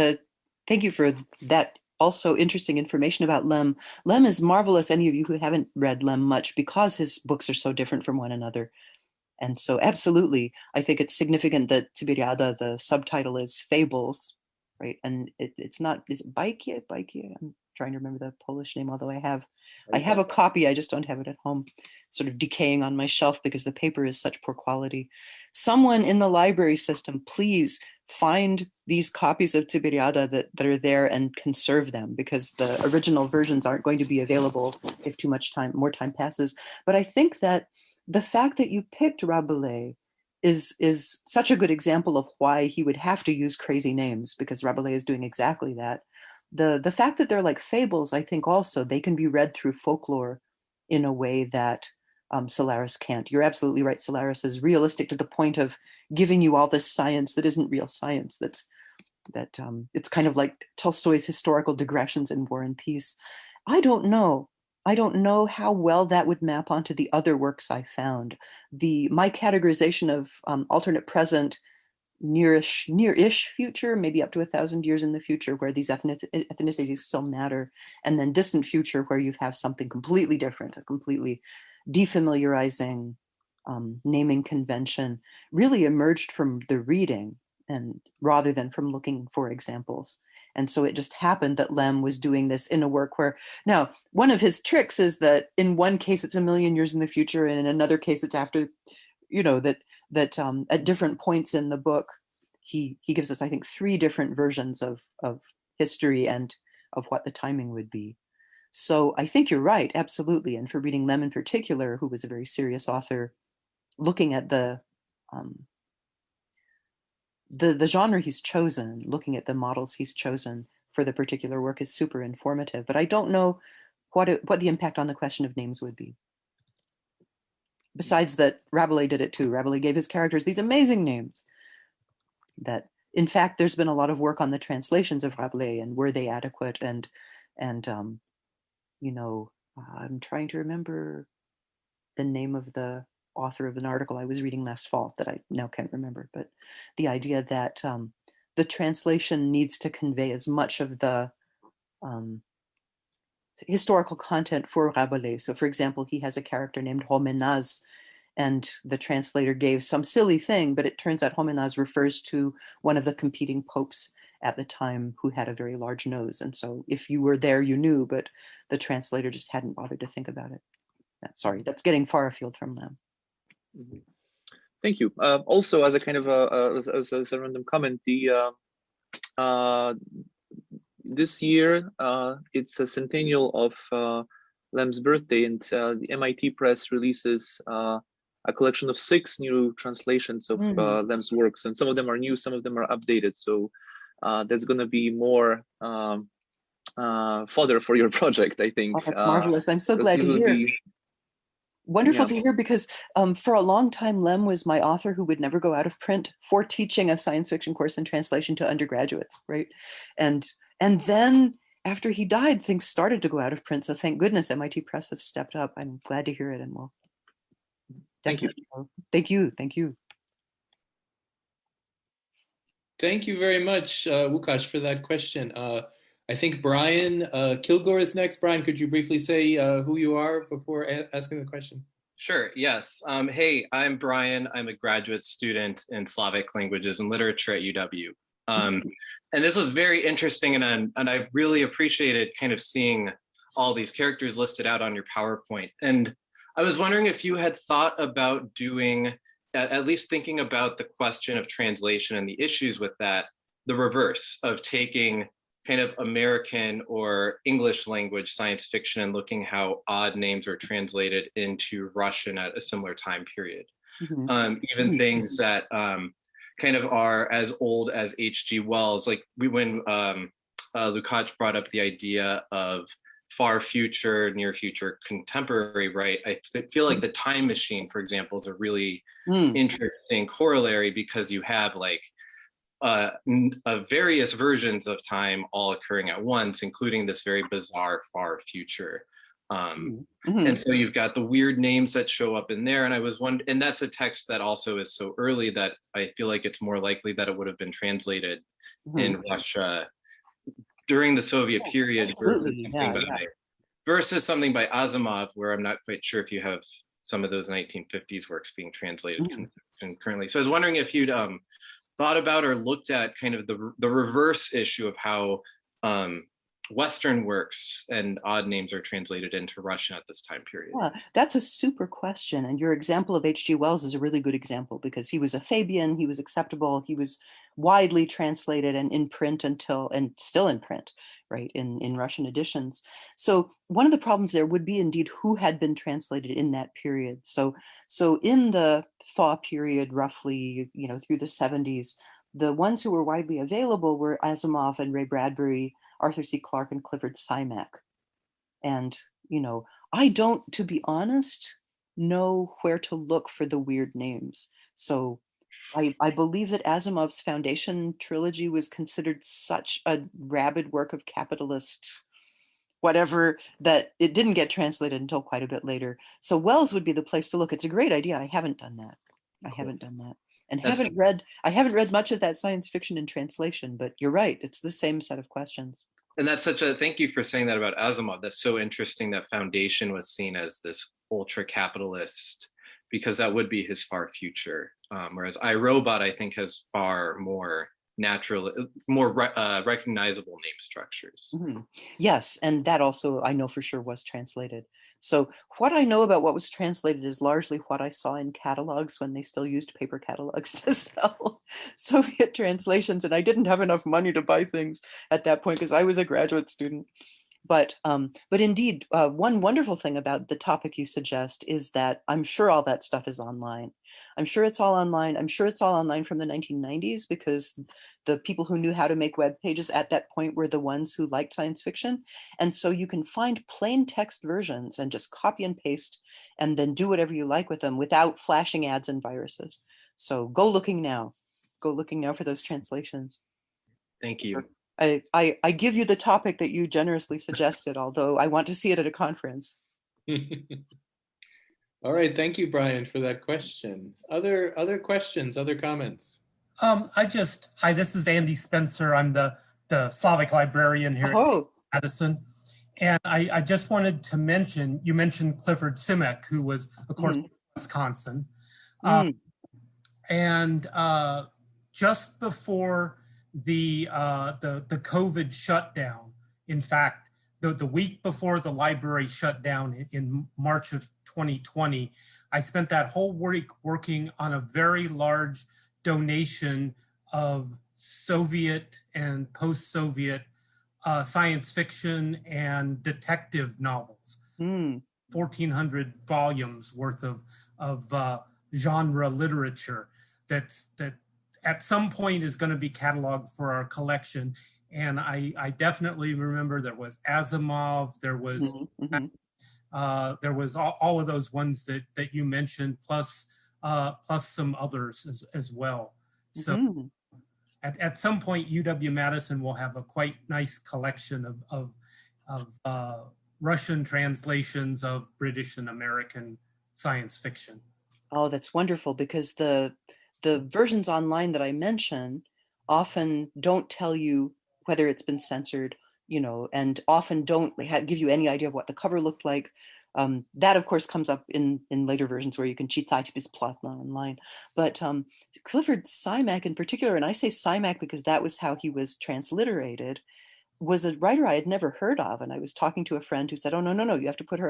thank you for that. Also interesting information about Lem. Lem is marvelous, any of you who haven't read Lem much, because his books are so different from one another. And so absolutely, I think it's significant that Tiberiada, the subtitle is Fables, right? And it's not, is it Bajkie? I'm trying to remember the Polish name, although I have a copy, I just don't have it at home, sort of decaying on my shelf because the paper is such poor quality. Someone in the library system, please find these copies of Tiberiada that are there and conserve them, because the original versions aren't going to be available if more time passes. But I think that the fact that you picked Rabelais is such a good example of why he would have to use crazy names, because Rabelais is doing exactly that. The fact that they're like fables, I think also they can be read through folklore in a way that Solaris can't. You're absolutely right. Solaris is realistic to the point of giving you all this science that isn't real science. It's kind of like Tolstoy's historical digressions in War and Peace. I don't know how well that would map onto the other works I found. My categorization of alternate present, near-ish future, maybe up to 1,000 years in the future, where these ethnicities still matter, and then distant future, where you have something completely different, a completely defamiliarizing naming convention, really emerged from the reading, and rather than from looking for examples. And so it just happened that Lem was doing this in a work where, now, one of his tricks is that in one case it's 1,000,000 years in the future, and in another case it's after, that at different points in the book, he gives us, I think, 3 different versions of history and of what the timing would be. So I think you're right, absolutely. And for reading Lem in particular, who was a very serious author, looking at the genre he's chosen, looking at the models he's chosen for the particular work is super informative. But I don't know what the impact on the question of names would be. Besides that, Rabelais did it too. Rabelais gave his characters these amazing names that, in fact, there's been a lot of work on the translations of Rabelais and were they adequate, and you know, I'm trying to remember the name of the author of an article I was reading last fall that I now can't remember, but the idea that the translation needs to convey as much of the historical content for Rabelais. So for example, he has a character named Homenaz, and the translator gave some silly thing, but it turns out Homenaz refers to one of the competing popes at the time who had a very large nose. And so if you were there, you knew, but the translator just hadn't bothered to think about it. Sorry, that's getting far afield from them. Mm-hmm. Thank you. Also, as a kind of as a random comment, this year it's a centennial of Lem's birthday, and the MIT Press releases a collection of 6 new translations of Lem's works, and some of them are new, some of them are updated. So that's going to be more fodder for your project, I think. Oh, that's marvelous. I'm so glad to hear. Wonderful to hear, because for a long time, Lem was my author who would never go out of print for teaching a science fiction course in translation to undergraduates, right? And then after he died, things started to go out of print. So thank goodness MIT Press has stepped up. I'm glad to hear it, and we'll definitely. Thank you. Thank you. Thank you very much, Łukasz, for that question. I think Brian Kilgore is next. Brian, could you briefly say who you are before asking the question? Sure, yes. Hey, I'm Brian. I'm a graduate student in Slavic languages and literature at UW. And this was very interesting, and I really appreciated kind of seeing all these characters listed out on your PowerPoint. And I was wondering if you had thought about doing, at least thinking about the question of translation and the issues with that, the reverse of taking kind of American or English language science fiction and looking how odd names are translated into Russian at a similar time period. Even things that kind of are as old as H.G. Wells, like when Łukasz brought up the idea of far future, near future, contemporary, right? I feel like the time machine, for example, is a really interesting corollary, because you have like various versions of time all occurring at once, including this very bizarre far future. And so you've got the weird names that show up in there. And I was wondering, and that's a text that also is so early that I feel like it's more likely that it would have been translated in Russia during the Soviet period versus something by Asimov, where I'm not quite sure if you have some of those 1950s works being translated currently. So I was wondering if you'd thought about or looked at kind of the reverse issue of how Western works and odd names are translated into Russian at this time period. Yeah, that's a super question. And your example of H.G. Wells is a really good example, because he was a Fabian, he was acceptable, he was widely translated and in print and still in print, right, in Russian editions. So one of the problems there would be indeed who had been translated in that period. So in the thaw period, roughly, through the 70s, the ones who were widely available were Asimov and Ray Bradbury, Arthur C. Clarke, and Clifford Cymac. And, I don't, to be honest, know where to look for the weird names. So I believe that Asimov's Foundation trilogy was considered such a rabid work of capitalist whatever that it didn't get translated until quite a bit later. So Wells would be the place to look. It's a great idea. I haven't done that. And I haven't read much of that science fiction in translation, but you're right. It's the same set of questions. And that's thank you for saying that about Asimov. That's so interesting that Foundation was seen as this ultra capitalist, because that would be his far future. Whereas iRobot, I think, has far more natural, more recognizable name structures. Yes, and that also I know for sure was translated. So what I know about what was translated is largely what I saw in catalogs when they still used paper catalogs to sell Soviet translations, and I didn't have enough money to buy things at that point because I was a graduate student. But indeed, one wonderful thing about the topic you suggest is that I'm sure all that stuff is online. I'm sure it's all online. I'm sure it's all online from the 1990s, because the people who knew how to make web pages at that point were the ones who liked science fiction. And so you can find plain text versions and just copy and paste and then do whatever you like with them without flashing ads and viruses. So go looking now. Go looking now for those translations. Thank you. I give you the topic that you generously suggested, although I want to see it at a conference. All right, thank you, Brian, for that question. Other questions, other comments? Hi, this is Andy Spencer. I'm the Slavic librarian here at Madison. And I just wanted to mention, you mentioned Clifford Cymac, who was, of course, from Wisconsin. And just before the COVID shutdown, in fact, the week before the library shut down in March of 2020, I spent that whole week working on a very large donation of Soviet and post-Soviet science fiction and detective novels. 1,400 volumes worth of genre literature that at some point is going to be cataloged for our collection. And I definitely remember there was Asimov, there was all of those ones that you mentioned, plus some others as well. So at some point, UW-Madison will have a quite nice collection of Russian translations of British and American science fiction. Oh, that's wonderful, because the versions online that I mention often don't tell you whether it's been censored, and often don't give you any idea of what the cover looked like. That, of course, comes up in later versions where you can читать бесплатно online. But Clifford Cymac in particular, and I say Cymac because that was how he was transliterated, was a writer I had never heard of. And I was talking to a friend who said, oh, no, you have to put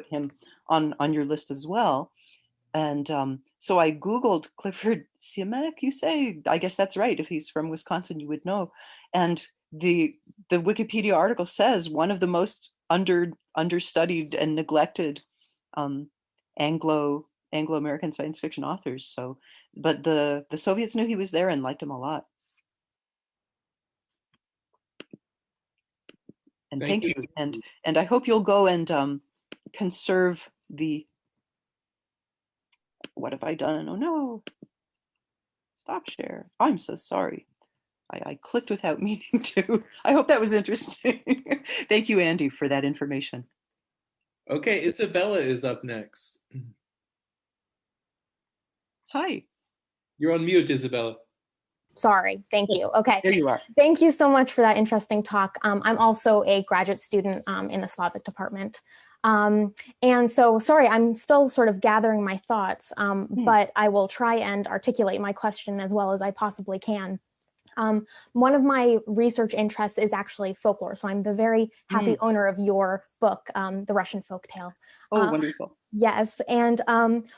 him on your list as well. And so I Googled Clifford Cymac, you say? I guess that's right. If he's from Wisconsin, you would know. And the Wikipedia article says one of the most understudied and neglected Anglo-American science fiction authors. So, but the Soviets knew he was there and liked him a lot. And thank you. And I hope you'll go and conserve the. What have I done? Oh no! Stop share. I'm so sorry. I clicked without meaning to. I hope that was interesting. Thank you, Andy, for that information. Okay, Isabella is up next. Hi. You're on mute, Isabella. Sorry, thank you. Okay. There you are. Thank you so much for that interesting talk. I'm also a graduate student in the Slavic department. And so, sorry, I'm still sort of gathering my thoughts, but I will try and articulate my question as well as I possibly can. One of my research interests is actually folklore. So I'm the very happy owner of your book, The Russian Folktale. Oh, wonderful. Yes. And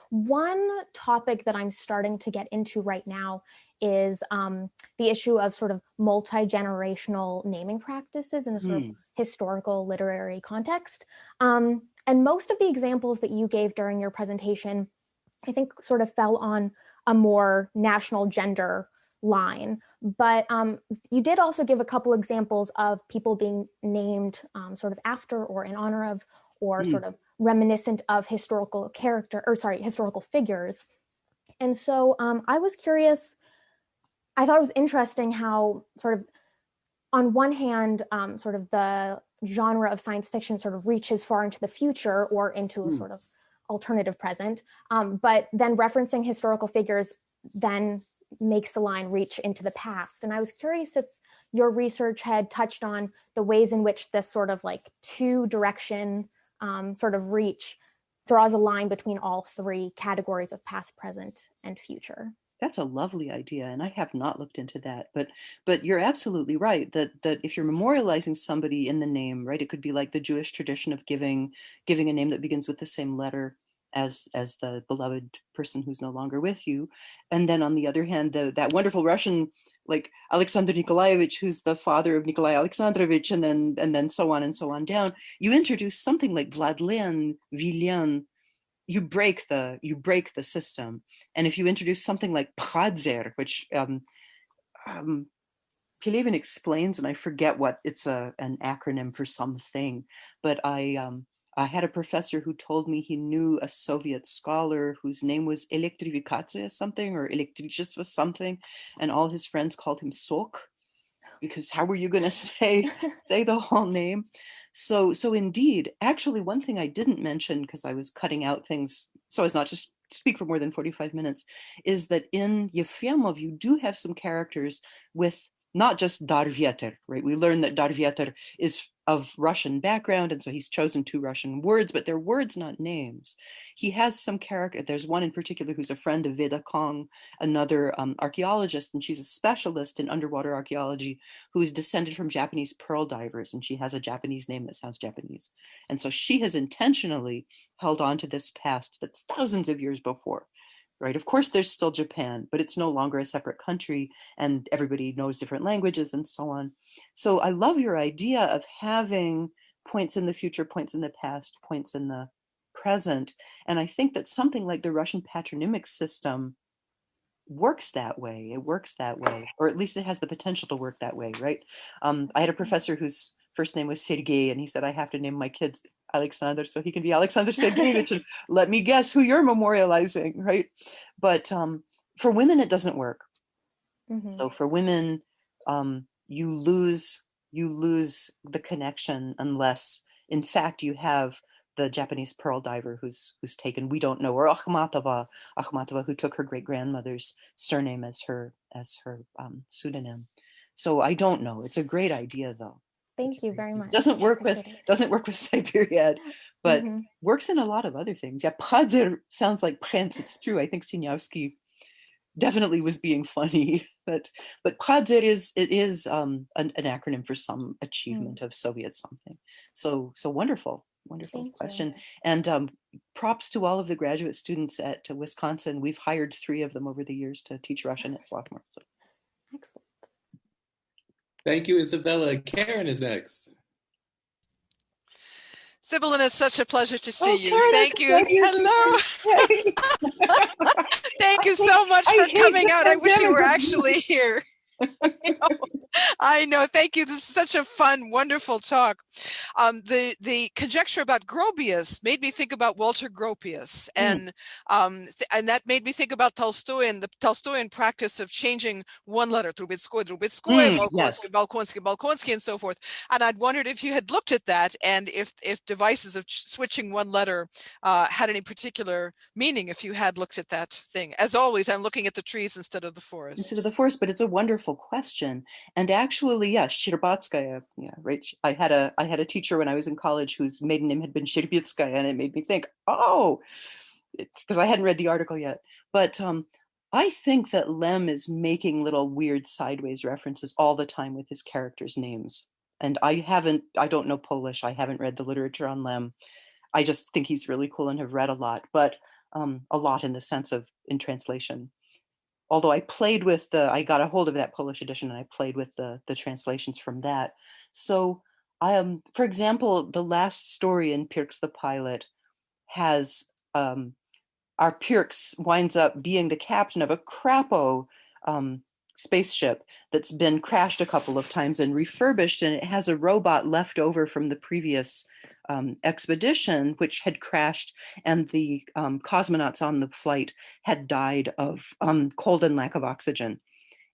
one topic that I'm starting to get into right now is the issue of sort of multi-generational naming practices in a sort of historical literary context. And most of the examples that you gave during your presentation, I think sort of fell on a more national gender line, but you did also give a couple examples of people being named sort of after or in honor of, or sort of reminiscent of historical figures. And so I was curious, I thought it was interesting how sort of, on one hand, sort of the genre of science fiction sort of reaches far into the future or into a sort of alternative present, but then referencing historical figures then makes the line reach into the past. And I was curious if your research had touched on the ways in which this sort of like two-direction sort of reach draws a line between all three categories of past, present, and future. That's a lovely idea, and I have not looked into that. But you're absolutely right that if you're memorializing somebody in the name, right, it could be like the Jewish tradition of giving a name that begins with the same letter as the beloved person who's no longer with you. And then on the other hand, that wonderful Russian like Alexander Nikolaevich, who's the father of Nikolai Alexandrovich, and then so on down. You introduce something like Vladlen, Villen, you break the system. And if you introduce something like Pradzer, which Pelevin explains, and I forget what it's an acronym for something, but I had a professor who told me he knew a Soviet scholar whose name was Elektrifikatsiya something, or Elektrichество something, and all his friends called him Sok, because how were you going to say the whole name? So indeed, actually, one thing I didn't mention, because I was cutting out things so as not to speak for more than 45 minutes, is that in Yefremov, you do have some characters with not just Darvieter, right? We learn that Darvieter is of Russian background, and so he's chosen 2 Russian words, but they're words, not names. He has some character. There's one in particular who's a friend of Veda Kong, another archaeologist, and she's a specialist in underwater archaeology who's descended from Japanese pearl divers, and she has a Japanese name that sounds Japanese. And so she has intentionally held on to this past that's thousands of years before. Right. Of course, there's still Japan, but it's no longer a separate country, and everybody knows different languages and so on. So I love your idea of having points in the future, points in the past, points in the present. And I think that something like the Russian patronymic system works that way. It works that way, or at least it has the potential to work that way, right? I had a professor whose first name was Sergei, and he said, I have to name my kids Alexander so he can be Alexander Sergeyevich, and let me guess who you're memorializing, right? But for women, it doesn't work. Mm-hmm. So for women, you lose the connection unless, in fact, you have the Japanese pearl diver who's taken, we don't know, or Akhmatova, who took her great grandmother's surname as her pseudonym. So I don't know. It's a great idea, though. Thank you very much. Doesn't work with Siberia, but works in a lot of other things. Yeah, Pradzer sounds like Prince. It's true. I think Sinyavsky definitely was being funny, but Pradzer is an acronym for some achievement of Soviet something. So wonderful Thank question. You. And props to all of the graduate students at Wisconsin. We've hired 3 of them over the years to teach Russian at Swarthmore. So. Excellent. Thank you, Isabella. Karen is next. Sibelan, it's such a pleasure to see you. Karen, thank you. Hello. Thank you so much for coming out. I wish you were actually here. I know. Thank you. This is such a fun, wonderful talk. The conjecture about Gropius made me think about Walter Gropius, and that made me think about Tolstoy and the Tolstoyan practice of changing one letter, Trubetskoy, Balkonsky, yes. Balkonsky, and so forth. And I'd wondered if you had looked at that, and if devices of switching one letter had any particular meaning, if you had looked at that thing. As always, I'm looking at the trees instead of the forest. Instead of the forest, but it's a wonderful question. And actually, yeah, Shcherbatskaya, yeah, right. I had a teacher when I was in college whose maiden name had been Sherbetskaya, and it made me think, because I hadn't read the article yet. But I think that Lem is making little weird sideways references all the time with his characters' names. And I don't know Polish. I haven't read the literature on Lem. I just think he's really cool and have read a lot, but a lot in the sense of in translation. Although I got a hold of that Polish edition, and I played with the translations from that. So, for example, the last story in Pirks the Pilot has our Pirks winds up being the captain of a crapo spaceship that's been crashed a couple of times and refurbished, and it has a robot left over from the previous expedition, which had crashed, and the cosmonauts on the flight had died of cold and lack of oxygen.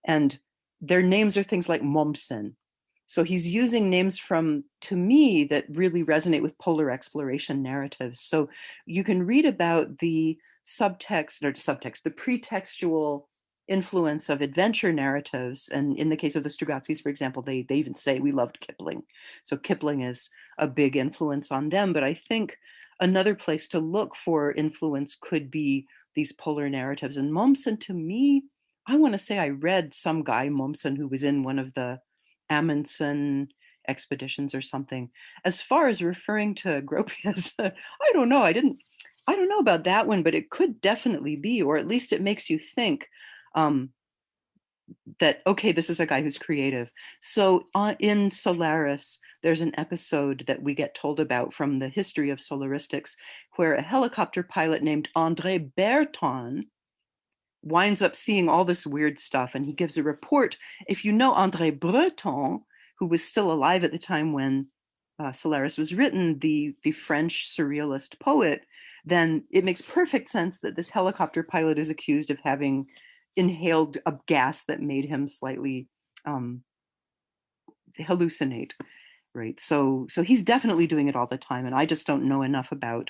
And their names are things like Momsen. So he's using names to me, that really resonate with polar exploration narratives. So you can read about the the pretextual influence of adventure narratives. And in the case of the Strugatskys, for example, they even say we loved Kipling. So Kipling is a big influence on them. But I think another place to look for influence could be these polar narratives. And Mommsen, to me, I want to say I read some guy, Mommsen, who was in one of the Amundsen expeditions or something. As far as referring to Gropius, I don't know. I don't know about that one, but it could definitely be, or at least it makes you think. that, okay, this is a guy who's creative. So in Solaris, there's an episode that we get told about from the history of solaristics, where a helicopter pilot named André Berton winds up seeing all this weird stuff, and he gives a report. If you know André Breton, who was still alive at the time when Solaris was written, the French surrealist poet, then it makes perfect sense that this helicopter pilot is accused of having inhaled a gas that made him slightly hallucinate, right? So he's definitely doing it all the time, and I just don't know enough about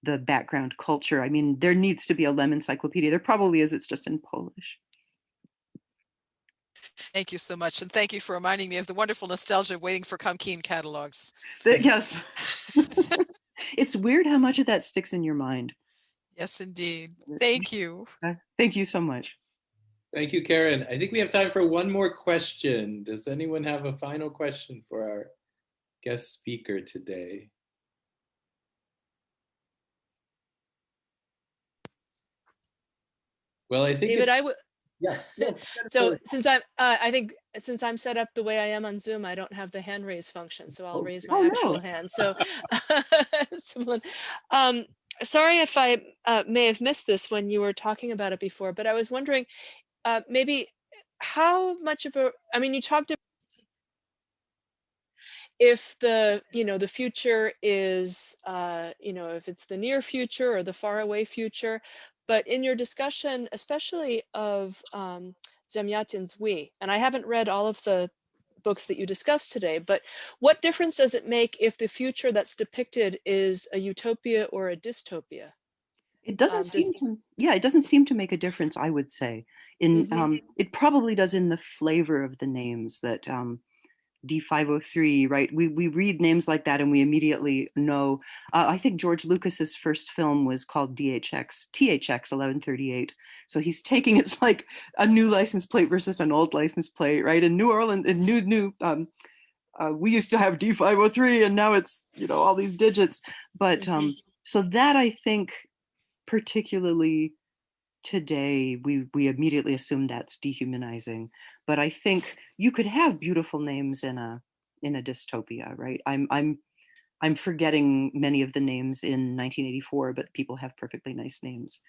the background culture. I mean, there needs to be a Lem encyclopedia. There probably is, it's just in Polish. Thank you so much. And thank you for reminding me of the wonderful nostalgia of waiting for Comkeen catalogs. Yes. It's weird how much of that sticks in your mind. Yes, indeed. Thank you. Thank you so much. Thank you, Karen. I think we have time for one more question. Does anyone have a final question for our guest speaker today? Well, I think David, I would. Yeah. Yes, so since since I'm set up the way I am on Zoom, I don't have the hand raise function, so I'll raise my actual hand. So, sorry if I may have missed this when you were talking about it before, but I was wondering maybe how much of I mean, you talked about if the future is if it's the near future or the far away future. But in your discussion, especially of Zamiyatins' We, and I haven't read all of the books that you discussed today, but what difference does it make if the future that's depicted is a utopia or a dystopia? It doesn't seem to, it doesn't seem to make a difference, I would say. It probably does in the flavor of the names that D503, right? We read names like that and we immediately know. I think George Lucas's first film was called THX 1138. So he's taking, it's like a new license plate versus an old license plate, right? In New Orleans, we used to have D503 and now it's, all these digits. But so that, I think, particularly today, we immediately assume that's dehumanizing. But I think you could have beautiful names in a dystopia, right? I'm forgetting many of the names in 1984, but people have perfectly nice names.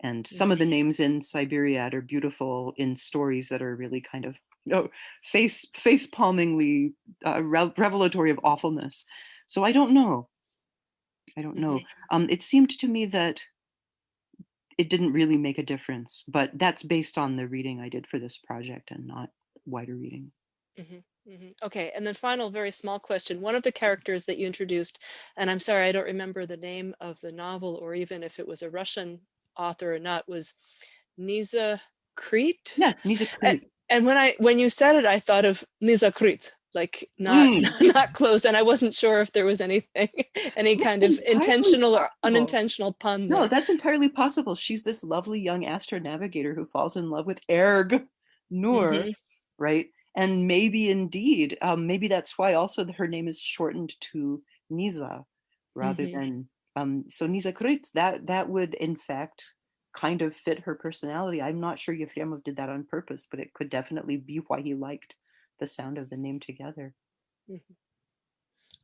And some of the names in Siberia are beautiful in stories that are really kind of face-palmingly revelatory of awfulness. So I don't know. It seemed to me that it didn't really make a difference, but that's based on the reading I did for this project and not wider reading. Okay, and then final, very small question. One of the characters that you introduced, and I'm sorry, I don't remember the name of the novel or even if it was a Russian author or not, was Niza Crete? Yes, Niza Crete. And when you said it, I thought of Niza Crete, like not closed, and I wasn't sure if there was any kind of intentional or unintentional pun there. No, that's entirely possible. She's this lovely young astronavigator who falls in love with Erg Nur, right? And maybe indeed, maybe that's why also her name is shortened to Niza rather than so Niza Crete. That would in fact kind of fit her personality. I'm not sure Yefremov did that on purpose, but it could definitely be why he liked the sound of the name together.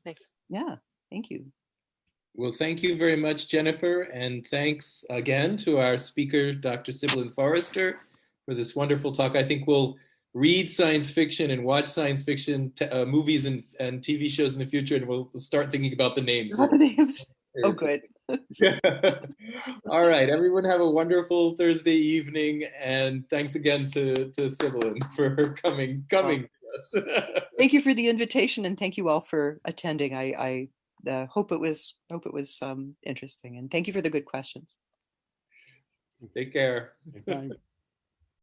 Thanks. Yeah, thank you. Well, thank you very much, Jennifer. And thanks again to our speaker, Dr. Sibelan Forrester, for this wonderful talk. I think we'll read science fiction and watch science fiction movies and TV shows in the future, and we'll start thinking about the names. Oh, good. All right, everyone have a wonderful Thursday evening, and thanks again to Sibelan for coming to us. Thank you for the invitation, and thank you all for attending. I hope it was interesting, and thank you for the good questions. Take care. Bye.